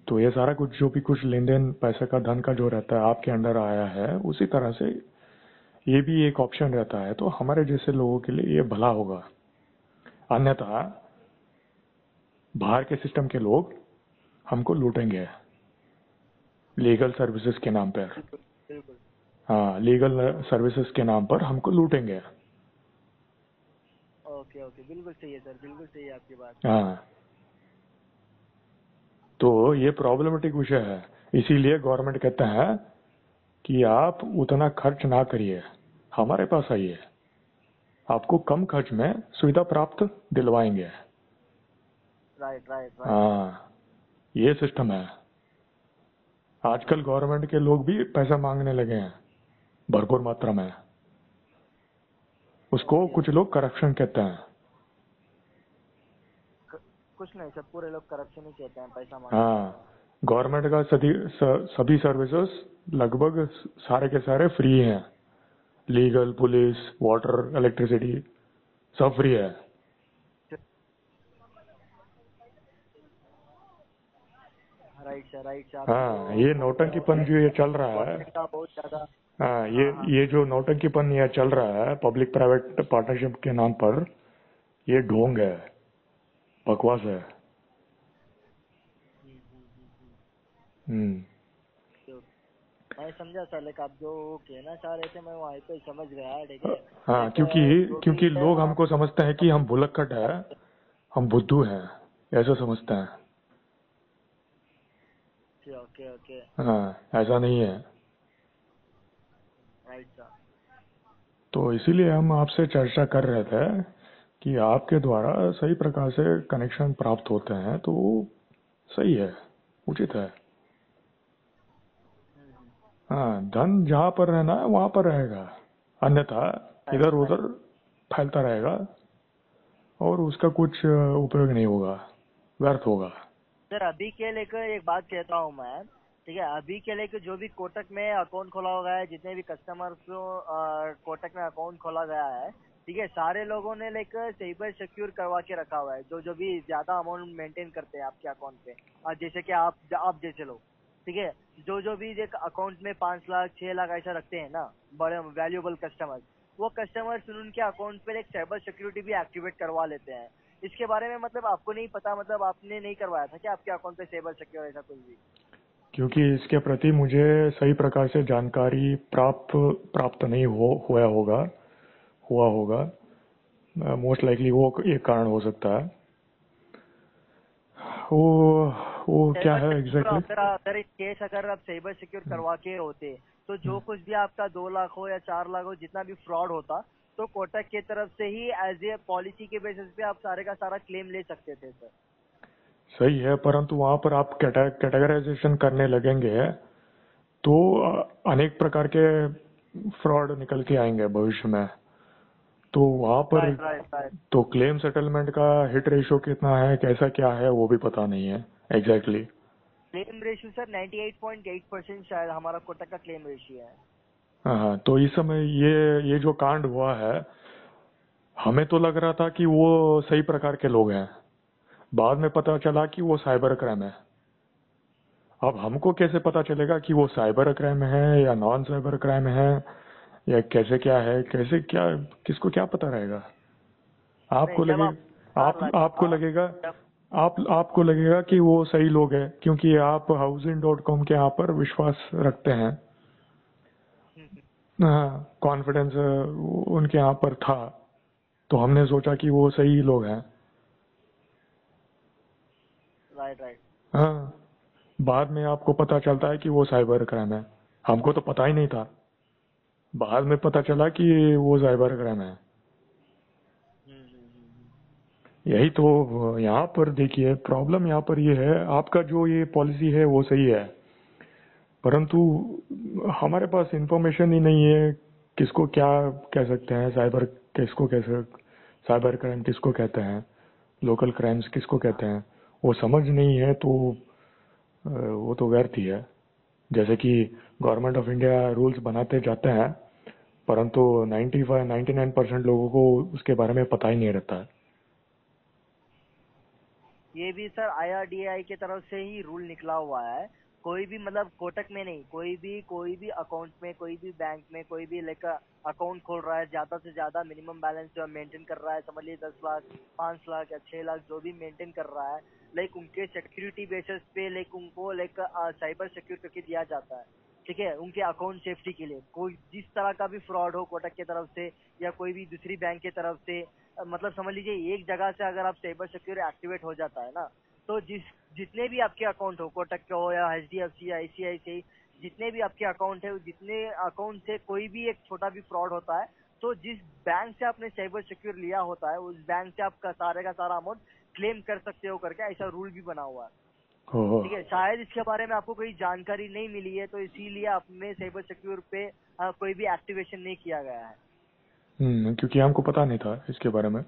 तो ये सारा कुछ जो भी कुछ लेन देन पैसे का, धन का जो रहता है आपके अंडर आया है, उसी तरह से ये भी एक ऑप्शन रहता है। तो हमारे जैसे लोगों के लिए ये भला होगा। अन्यथा बाहर के सिस्टम के लोग हमको लूटेंगे लीगल सर्विसेज के नाम पर। बिल्कुल। हाँ, लीगल सर्विसेज के नाम पर हमको लूटेंगे। ओके ओके, बिल्कुल सही है सर, बिल्कुल सही है आपकी बात। हाँ, तो ये प्रॉब्लमेटिक विषय है। इसीलिए गवर्नमेंट कहते हैं कि आप उतना खर्च ना करिए, हमारे पास आइए, आपको कम खर्च में सुविधा प्राप्त दिलवाएंगे। Right right right. हाँ, ये सिस्टम है। आजकल गवर्नमेंट के लोग भी पैसा मांगने लगे हैं भरपूर मात्रा में। उसको कुछ लोग करप्शन कहते हैं। कुछ नहीं सर, पूरे लोग करप्शन ही कहते हैं, पैसा मांगने को। हाँ, गवर्नमेंट का सभी सर्विसेज लगभग सारे के सारे फ्री हैं। लीगल, पुलिस, वाटर, इलेक्ट्रिसिटी सब फ्री है। Right sir, right sir. हाँ, ये नौटंकीपन जो ये चल रहा है, गवर्नमेंट का बहुत ज्यादा। हाँ, ये जो नौटंकीपन ये चल रहा है पब्लिक प्राइवेट पार्टनरशिप के नाम पर, ये ढोंग है, बकवास है। हम्म। मैं समझा सर, लेकिन आप जो कहना चाह रहे थे मैं वहीं पे समझ गया, ठीक है। हाँ, जो भी क्योंकि है लोग वो हमको समझते हैं कि हम भुलक्कड़ है, हम बुद्धू हैं, ऐसा समझते हैं। Okay okay. हाँ, ऐसा नहीं है। Right sir. तो इसीलिए हम आपसे चर्चा कर रहे थे कि आपके द्वारा सही प्रकार से कनेक्शन प्राप्त होते हैं तो सही है, उचित है। हाँ, धन जहाँ पर रहना है वहां पर रहेगा, अन्यथा इधर उधर फैलता रहेगा और उसका कुछ उपयोग नहीं होगा, व्यर्थ होगा। सर अभी के लेकर एक बात कहता हूँ मैं, ठीक है। अभी के लेकर जो भी कोटक में अकाउंट खोला हुआ है, जितने भी कस्टमर्स को कोटक में अकाउंट खोला गया है, ठीक है, सारे लोगों ने लेकर साइबर सिक्योर करवा के रखा हुआ है। जो भी ज्यादा अमाउंट मेंटेन करते हैं आपके अकाउंट पे, जैसे कि आप जैसे लोग, ठीक है, जो भी एक अकाउंट में 5 लाख 6 लाख ऐसा रखते हैं ना, बड़े वैल्यूएबल कस्टमर्स, वो कस्टमर्स उनके अकाउंट पे एक साइबर सिक्योरिटी भी एक्टिवेट करवा लेते हैं। इसके बारे में मतलब आपको नहीं पता, मतलब आपने नहीं करवाया था कि आपके अकाउंट पे साइबर सिक्योर ऐसा कुछ भी? क्योंकि इसके प्रति मुझे सही प्रकार से जानकारी प्राप्त नहीं हुआ होगा। मोस्ट लाइकली वो एक कारण हो सकता है। वो वो क्या साइबर है सिक्योर एग्जैक्टली? अगर अगर एक केस अगर आप साइबर सिक्योर करवा के होते तो जो कुछ भी आपका 2 लाख हो या 4 लाख हो जितना भी फ्रॉड होता तो कोटक की तरफ से ही एज ए पॉलिसी के बेसिस पे आप सारे का सारा क्लेम ले सकते थे सर। सही है, परंतु वहां पर आप कैटेगराइजेशन करने लगेंगे तो अनेक प्रकार के फ्रॉड निकल के आएंगे भविष्य में। तो वहां पर राइट राइट राइट। तो क्लेम सेटलमेंट का हिट रेशियो कितना है, कैसा क्या है, वो भी पता नहीं है एग्जैक्टली। क्लेम रेशियो सर 98.8% शायद हमारा कोटक का क्लेम रेशियो है। हाँ, तो इस समय ये जो कांड हुआ है, हमें तो लग रहा था कि वो सही प्रकार के लोग हैं, बाद में पता चला कि वो साइबर क्राइम है। अब हमको कैसे पता चलेगा कि वो साइबर क्राइम है या नॉन साइबर क्राइम है, या कैसे क्या है, कैसे क्या, किसको क्या पता रहेगा? नहीं आपको जब लगे आप पता आपको लगा लगेगा, जब आपको लगेगा कि वो सही लोग हैं क्योंकि आप housing.com के यहाँ पर विश्वास रखते हैं। हाँ, कॉन्फिडेंस उनके यहाँ पर था, तो हमने सोचा कि वो सही लोग हैं। Right right. हाँ, बाद में आपको पता चलता है कि वो साइबर क्राइम है। हमको तो पता ही नहीं था, बाद में पता चला कि वो साइबर क्राइम है। यही तो यहाँ पर देखिए, प्रॉब्लम यहाँ पर ये है, आपका जो ये पॉलिसी है वो सही है, परंतु हमारे पास इंफॉर्मेशन ही नहीं है किसको क्या कह सकते हैं, किसको कैसे साइबर क्राइम किसको कहते हैं, लोकल क्राइम्स किसको कहते हैं, वो समझ नहीं है। तो वो तो व्यर्थ ही है। जैसे कि गवर्नमेंट ऑफ इंडिया रूल्स बनाते जाते हैं, परंतु 99% लोगों को उसके बारे में पता ही नहीं रहता है। ये भी सर IRDAI की तरफ से ही रूल निकला हुआ है। कोई भी मतलब कोटक में नहीं, कोई भी अकाउंट में, कोई भी बैंक में, कोई भी लाइक अकाउंट खोल रहा है, ज्यादा से ज्यादा मिनिमम बैलेंस जो मेंटेन कर रहा है, समझ लीजिए 10 लाख, 5 लाख या 6 लाख जो भी मेंटेन कर रहा है, लाइक उनके सिक्योरिटी बेसिस पे लाइक उनको लाइक साइबर सिक्योर करके दिया जाता है। ठीक है, उनके अकाउंट सेफ्टी के लिए कोई जिस तरह का भी फ्रॉड हो कोटक की तरफ से या कोई भी दूसरी बैंक की तरफ से, मतलब समझ लीजिए एक जगह से अगर आप साइबर सिक्योर एक्टिवेट हो जाता है ना, तो जितने भी आपके अकाउंट हो, कोटक के हो या HDFC या ICICI, जितने भी आपके अकाउंट है, जितने अकाउंट से कोई भी एक छोटा भी फ्रॉड होता है, तो जिस बैंक से आपने साइबर सिक्योर लिया होता है उस बैंक से आपका सारे का सारा अमाउंट क्लेम कर सकते हो करके ऐसा रूल भी बना हुआ है। ओहो। ठीक है, शायद इसके बारे में आपको कोई जानकारी नहीं मिली है, तो इसीलिए आपने साइबर सिक्योर पे कोई भी एक्टिवेशन नहीं किया गया है। क्योंकि हमको पता नहीं था इसके बारे में।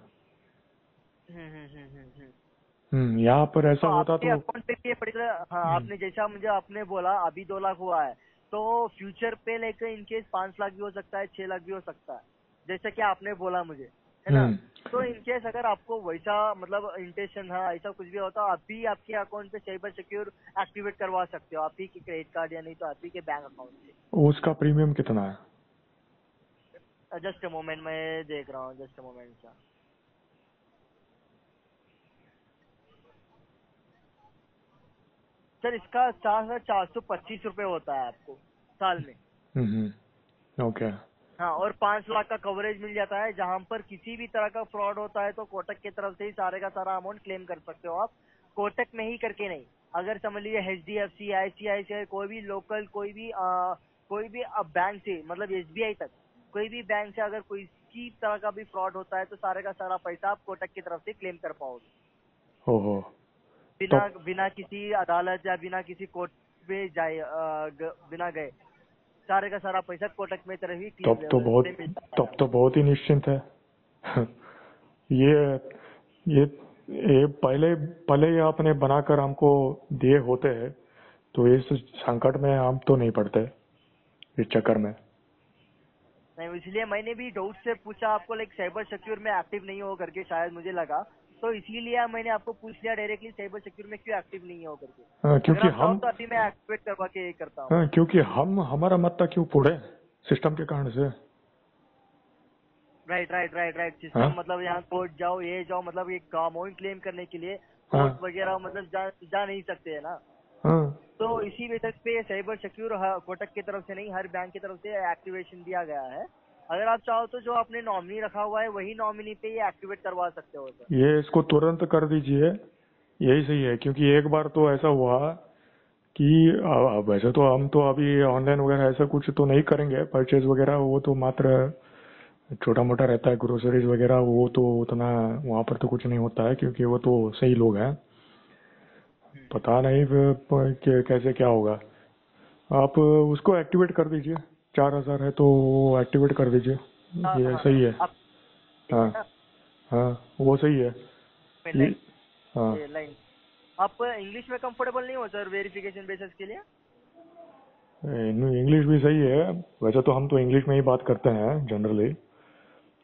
हम्म। यहाँ पर ऐसा तो होता आपके तो। अकाउंट पे ये पर्टिकुलर, हाँ हम्म, आपने जैसा मुझे आपने बोला अभी 2 लाख हुआ है, तो फ्यूचर पे लेकर इनकेस 5 लाख भी हो सकता है, 6 लाख भी हो सकता है, जैसा कि आपने बोला मुझे, है ना। हम्म, तो इनकेस अगर आपको वैसा मतलब इंटेंशन है, ऐसा कुछ भी होता, आप भी आपके अकाउंट पे साइबर सिक्योर एक्टिवेट करवा सकते हो, आप ही के क्रेडिट कार्ड या नहीं तो आप ही के बैंक अकाउंट उसका प्रीमियम कितना है? से। जस्ट अ मोमेंट, मैं देख रहा हूँ, just a moment sir. Sir इसका 4,425 रुपये होता है आपको साल में। ओके। हाँ, और 5 लाख का कवरेज मिल जाता है, जहां पर किसी भी तरह का फ्रॉड होता है तो कोटक की तरफ से ही सारे का सारा अमाउंट क्लेम कर सकते हो आप, कोटक में ही करके नहीं। अगर समझ लीजिए HDFC ICICI कोई भी लोकल कोई भी बैंक से मतलब SBI तक कोई भी बैंक से अगर कोई की तरह का भी फ्रॉड होता है तो सारे का सारा पैसा आप कोटक की तरफ से क्लेम कर पाओगे, ओहो। बिना तब बिना किसी अदालत या बिना किसी कोर्ट में जाए, बिना गए सारे का सारा पैसा कोटक में तरफ ही क्लेम तब तो से बहुत मिल जाता है। तब तो बहुत ही निश्चिंत है। ये ये ये पहले पहले ही आपने बनाकर हमको दिए होते हैं तो इस संकट में हम तो नहीं पड़ते इस चक्कर में। नहीं, इसलिए मैंने भी डाउट से पूछा आपको, लाइक साइबर सिक्योर में एक्टिव नहीं हो करके शायद मुझे लगा, तो इसीलिए मैंने आपको पूछ लिया डायरेक्टली साइबर सिक्योर में क्यों एक्टिव नहीं हो करके। अगर क्योंकि आप चाहो हम तो अभी मैं एक्टिवेट करवा के ये करता हूँ। क्योंकि हम हमारा मत्ता क्यों फोड़े सिस्टम के कारण से। राइट राइट राइट राइट, हाँ, सिस्टम मतलब यहाँ कोर्ट जाओ ये जाओ, मतलब एक अमाउंट क्लेम करने के लिए हाँ, कोर्ट वगैरह मतलब जा नहीं सकते है ना। हाँ। तो इसी बेसिस पे साइबर सिक्योर कोटक की तरफ से नहीं, हर बैंक की तरफ से एक्टिवेशन दिया गया है। अगर आप चाहो तो जो आपने नॉमिनी रखा हुआ है वही नॉमिनी पे ये एक्टिवेट करवा सकते हो सर। ये इसको तुरंत कर दीजिए, यही सही है, क्योंकि एक बार तो ऐसा हुआ कि वैसे तो हम तो अभी ऑनलाइन वगैरह ऐसा कुछ तो नहीं करेंगे परचेज वगैरह, वो तो मात्र छोटा मोटा रहता है, ग्रोसरीज वगैरह वो तो उतना वहाँ पर तो कुछ नहीं होता है, क्योंकि वो तो सही लोग हैं। पता नहीं कैसे क्या होगा। आप उसको एक्टिवेट कर दीजिए, 4,000 है तो एक्टिवेट कर दीजिए, हाँ ये हाँ सही है। आप हाँ है ना हाँ, वो सही है ये। लाइन हाँ, ये लाइन। आप इंग्लिश में कंफर्टेबल नहीं हो सर वेरिफिकेशन बेसिस के लिए? इंग्लिश भी सही है, वैसे तो हम तो इंग्लिश में ही बात करते हैं जनरली।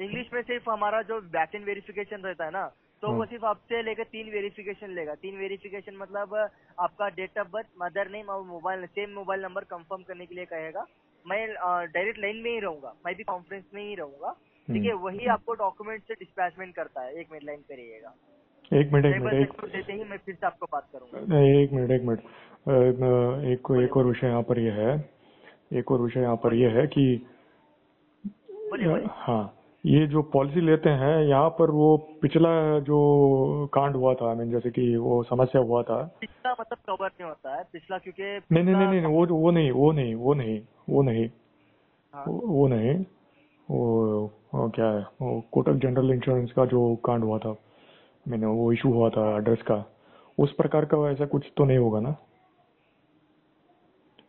इंग्लिश में सिर्फ हमारा जो बैक एंड वेरिफिकेशन रहता है ना, तो हाँ वो सिर्फ आपसे लेकर 3 वेरिफिकेशन लेगा। 3 वेरिफिकेशन मतलब आपका date of birth, mother name और mobile, same mobile number confirm करने के लिए कहेगा। मैं डायरेक्ट लाइन में ही रहूंगा, मैं भी कॉन्फ्रेंस में ही रहूंगा। ठीक हम्म। है, वही आपको डॉक्यूमेंट से डिस्पैचमेंट करता है। 1 मिनट लाइन पे रहिएगा। एक मिनट एक मिनट साइबर एक सिक्योर देते ही मैं फिर से आपको बात करूंगा। नहीं, एक मिनट एक मिनट। बोलिए एक और बोलिए विषय यहाँ पर यह है, एक और विषय यहाँ पर बोलिए यह है कि बोलिए बोलिए। हाँ, ये जो पॉलिसी लेते हैं यहाँ पर, वो पिछला जो कांड हुआ था, आई मीन जैसे कि वो समस्या हुआ था। पिछला मतलब कवर नहीं होता है पिछला, क्योंकि नहीं नहीं नहीं पिछला नहीं, वो नहीं वो नहीं वो नहीं वो नहीं हाँ वो नहीं वो क्या है, वो कोटक जनरल इंश्योरेंस का जो कांड हुआ था, मैंने वो इशू हुआ था हाँ। एड्रेस का, उस प्रकार का ऐसा कुछ तो नहीं होगा ना?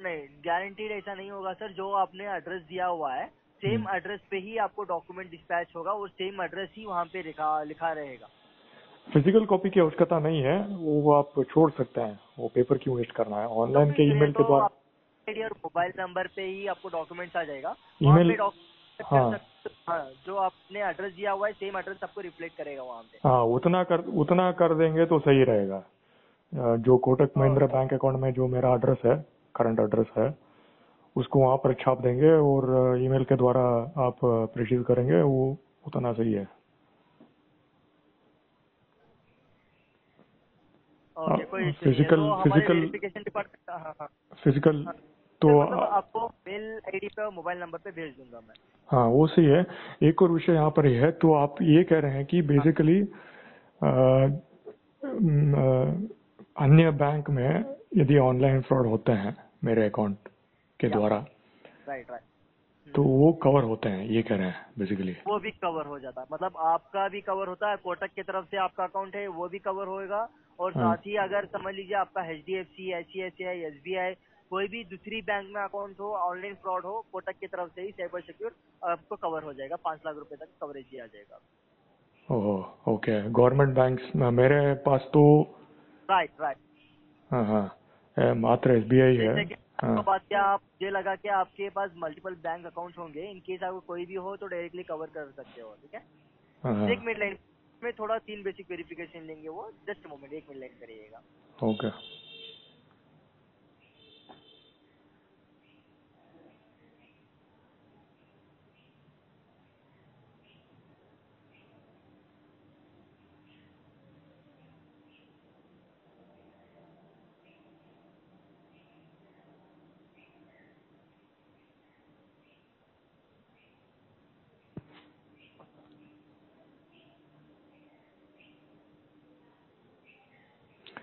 नहीं, गारंटीड ऐसा नहीं होगा सर। जो आपने एड्रेस दिया हुआ है, सेम एड्रेस पे ही आपको डॉक्यूमेंट डिस्पैच होगा और सेम एड्रेस ही वहाँ पे लिखा लिखा रहेगा। फिजिकल कॉपी की आवश्यकता नहीं है, वो आप छोड़ सकते हैं, वो पेपर क्यों वेस्ट करना है, ऑनलाइन क्यों के फिर ये ईमेल के तो द्वारा। आप आईडी और मोबाइल नंबर पे ही आपको डॉक्यूमेंट्स आ जाएगा। वहाँ ईमेल, पे डॉक्यूमेंट कर हाँ सकते। हाँ, जो आपने एड्रेस दिया हुआ है सेम एड्रेस आपको रिफ्लेक्ट करेगा वहाँ पे। हाँ, उतना कर देंगे तो सही रहेगा। जो कोटक महिंद्रा हाँ बैंक अकाउंट में जो मेरा एड्रेस है, करंट एड्रेस है, उसको वहाँ पर छाप देंगे और ईमेल के द्वारा आप प्रेषित करेंगे, वो उतना सही है। ओके, कोई इश्यू नहीं है। फिजिकल तो हमारे फिजिकल वेरिफिकेशन डिपार्टमेंट हाँ हाँ फिजिकल हाँ। तो ये मतलब आपको मेल आईडी पे और मोबाइल नंबर पे भेज दूंगा मैं। हाँ, वो सही है। एक और विषय यहाँ पर यह है, तो आप ये कह रहे हैं कि हाँ बेसिकली अन्य बैंक में यदि ऑनलाइन फ्रॉड होते हैं मेरे अकाउंट के या द्वारा, राइट राइट। तो वो कवर होते हैं, ये कह रहे हैं बेसिकली। वो भी कवर हो जाता है, मतलब आपका भी कवर होता है। कोटक की तरफ से आपका अकाउंट है वो भी कवर होएगा। और हाँ साथ ही अगर समझ लीजिए आपका HDFC, ICICI, SBI, कोई भी दूसरी बैंक में अकाउंट हो, ऑनलाइन फ्रॉड हो, कोटक की तरफ से ही साइबर सिक्योर आपको कवर हो जाएगा। 5 लाख रुपए तक कवरेज दिया जाएगा। ओह ओके, गवर्नमेंट बैंक्स मेरे पास तो राइट राइट। हाँ हाँ, मात्र एसबीआई है। जैसे कि हाँ आपको बात किया, आप ये लगा कि आपके पास मल्टीपल बैंक अकाउंट होंगे, इन केस आपको कोई भी हो तो डायरेक्टली कवर कर सकते हो। ठीक है, हाँ हाँ, 1 मिनट लाइन में थोड़ा 3 बेसिक वेरिफिकेशन लेंगे वो। जस्ट मोमेंट, 1 मिनट लाइन करिएगा। ओके।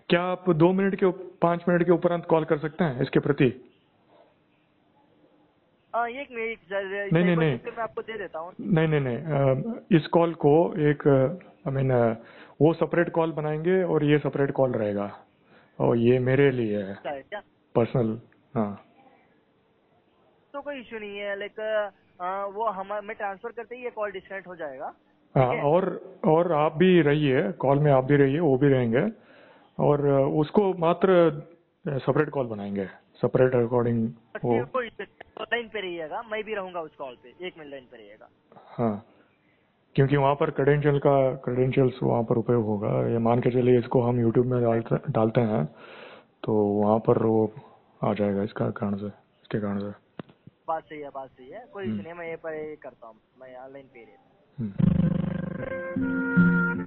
क्या आप 2 मिनट के 5 मिनट के उपरांत कॉल कर सकते हैं इसके प्रति? हाँ, एक मिनट सर, नहीं नहीं साइबर नहीं सिक्योर मैं आपको दे देता हूँ। नहीं नहीं नहीं, इस कॉल को एक आई मीन वो सेपरेट कॉल बनाएंगे और ये सेपरेट कॉल रहेगा, और ये मेरे लिए है, ऐसा है क्या? पर्सनल। हाँ तो कोई इश्यू नहीं है, लाइक वो हम मैं ट्रांसफर करते ही ये कॉल डिस्कनेक्ट हो जाएगा। हाँ, ठीक है। और आप भी रहिए कॉल में, आप भी रहिए, वो भी रहेंगे, और उसको मात्र सेपरेट कॉल बनाएंगे, सेपरेट रिकॉर्डिंग वो। ठीक, कोई इश्यू नहीं, तो लाइन पे रहिएगा, मैं भी रहूंगा उस कॉल पे। 1 मिनट लाइन पे रहिएगा। हाँ, क्योंकि वहाँ पर क्रेडेंशियल्स वहाँ पर उपयोग होगा, ये मान के चलिए इसको हम यूट्यूब में राइट। डालते हैं, तो वहाँ पर वो आ जाएगा, इसके कारण से। बात सही है, बात सही है, कोई हम्म, इश्यू नहीं है, मैं ये पर ये करता हूँ, मैं यहाँ लाइन पे ही रहता हूँ। हम्म।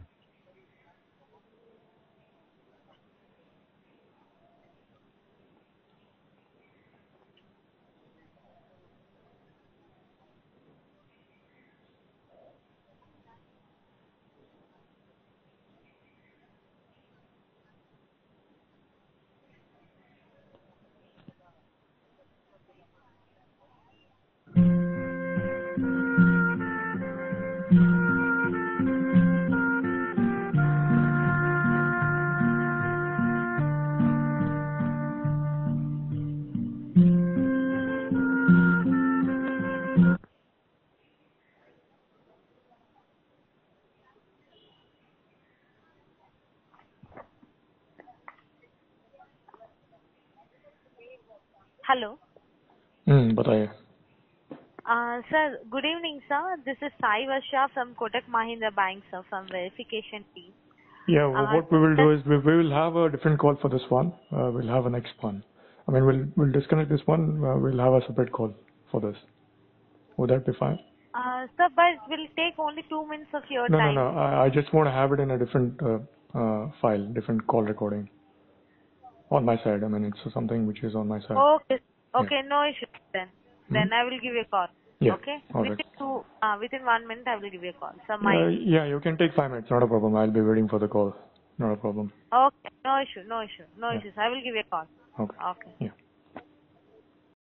हेलो बताइए। Sir, good evening sir. This is Sai Varsha from Kotak Mahindra Bank, sir, from verification team. Yeah, what we will do is we will have a different call for this one. We'll have a next one. I mean, we'll disconnect this one. We'll have a separate call for this. Would that be fine? Sir, but it will take only 2 minutes of your No, time. I just want to have it in a different file, different call recording on my side. I mean, it's something which is on my side. Okay, Yeah. no issue then. Then I will give you a call. Yeah. Okay? All right. Within 1 minute I will give you a call. Sir, Yeah, you can take 5 minutes. Not a problem. I'll be waiting for the call. Not a problem. Okay, no issue. Yeah. issues. I will give you a call. Okay. Okay. Yeah.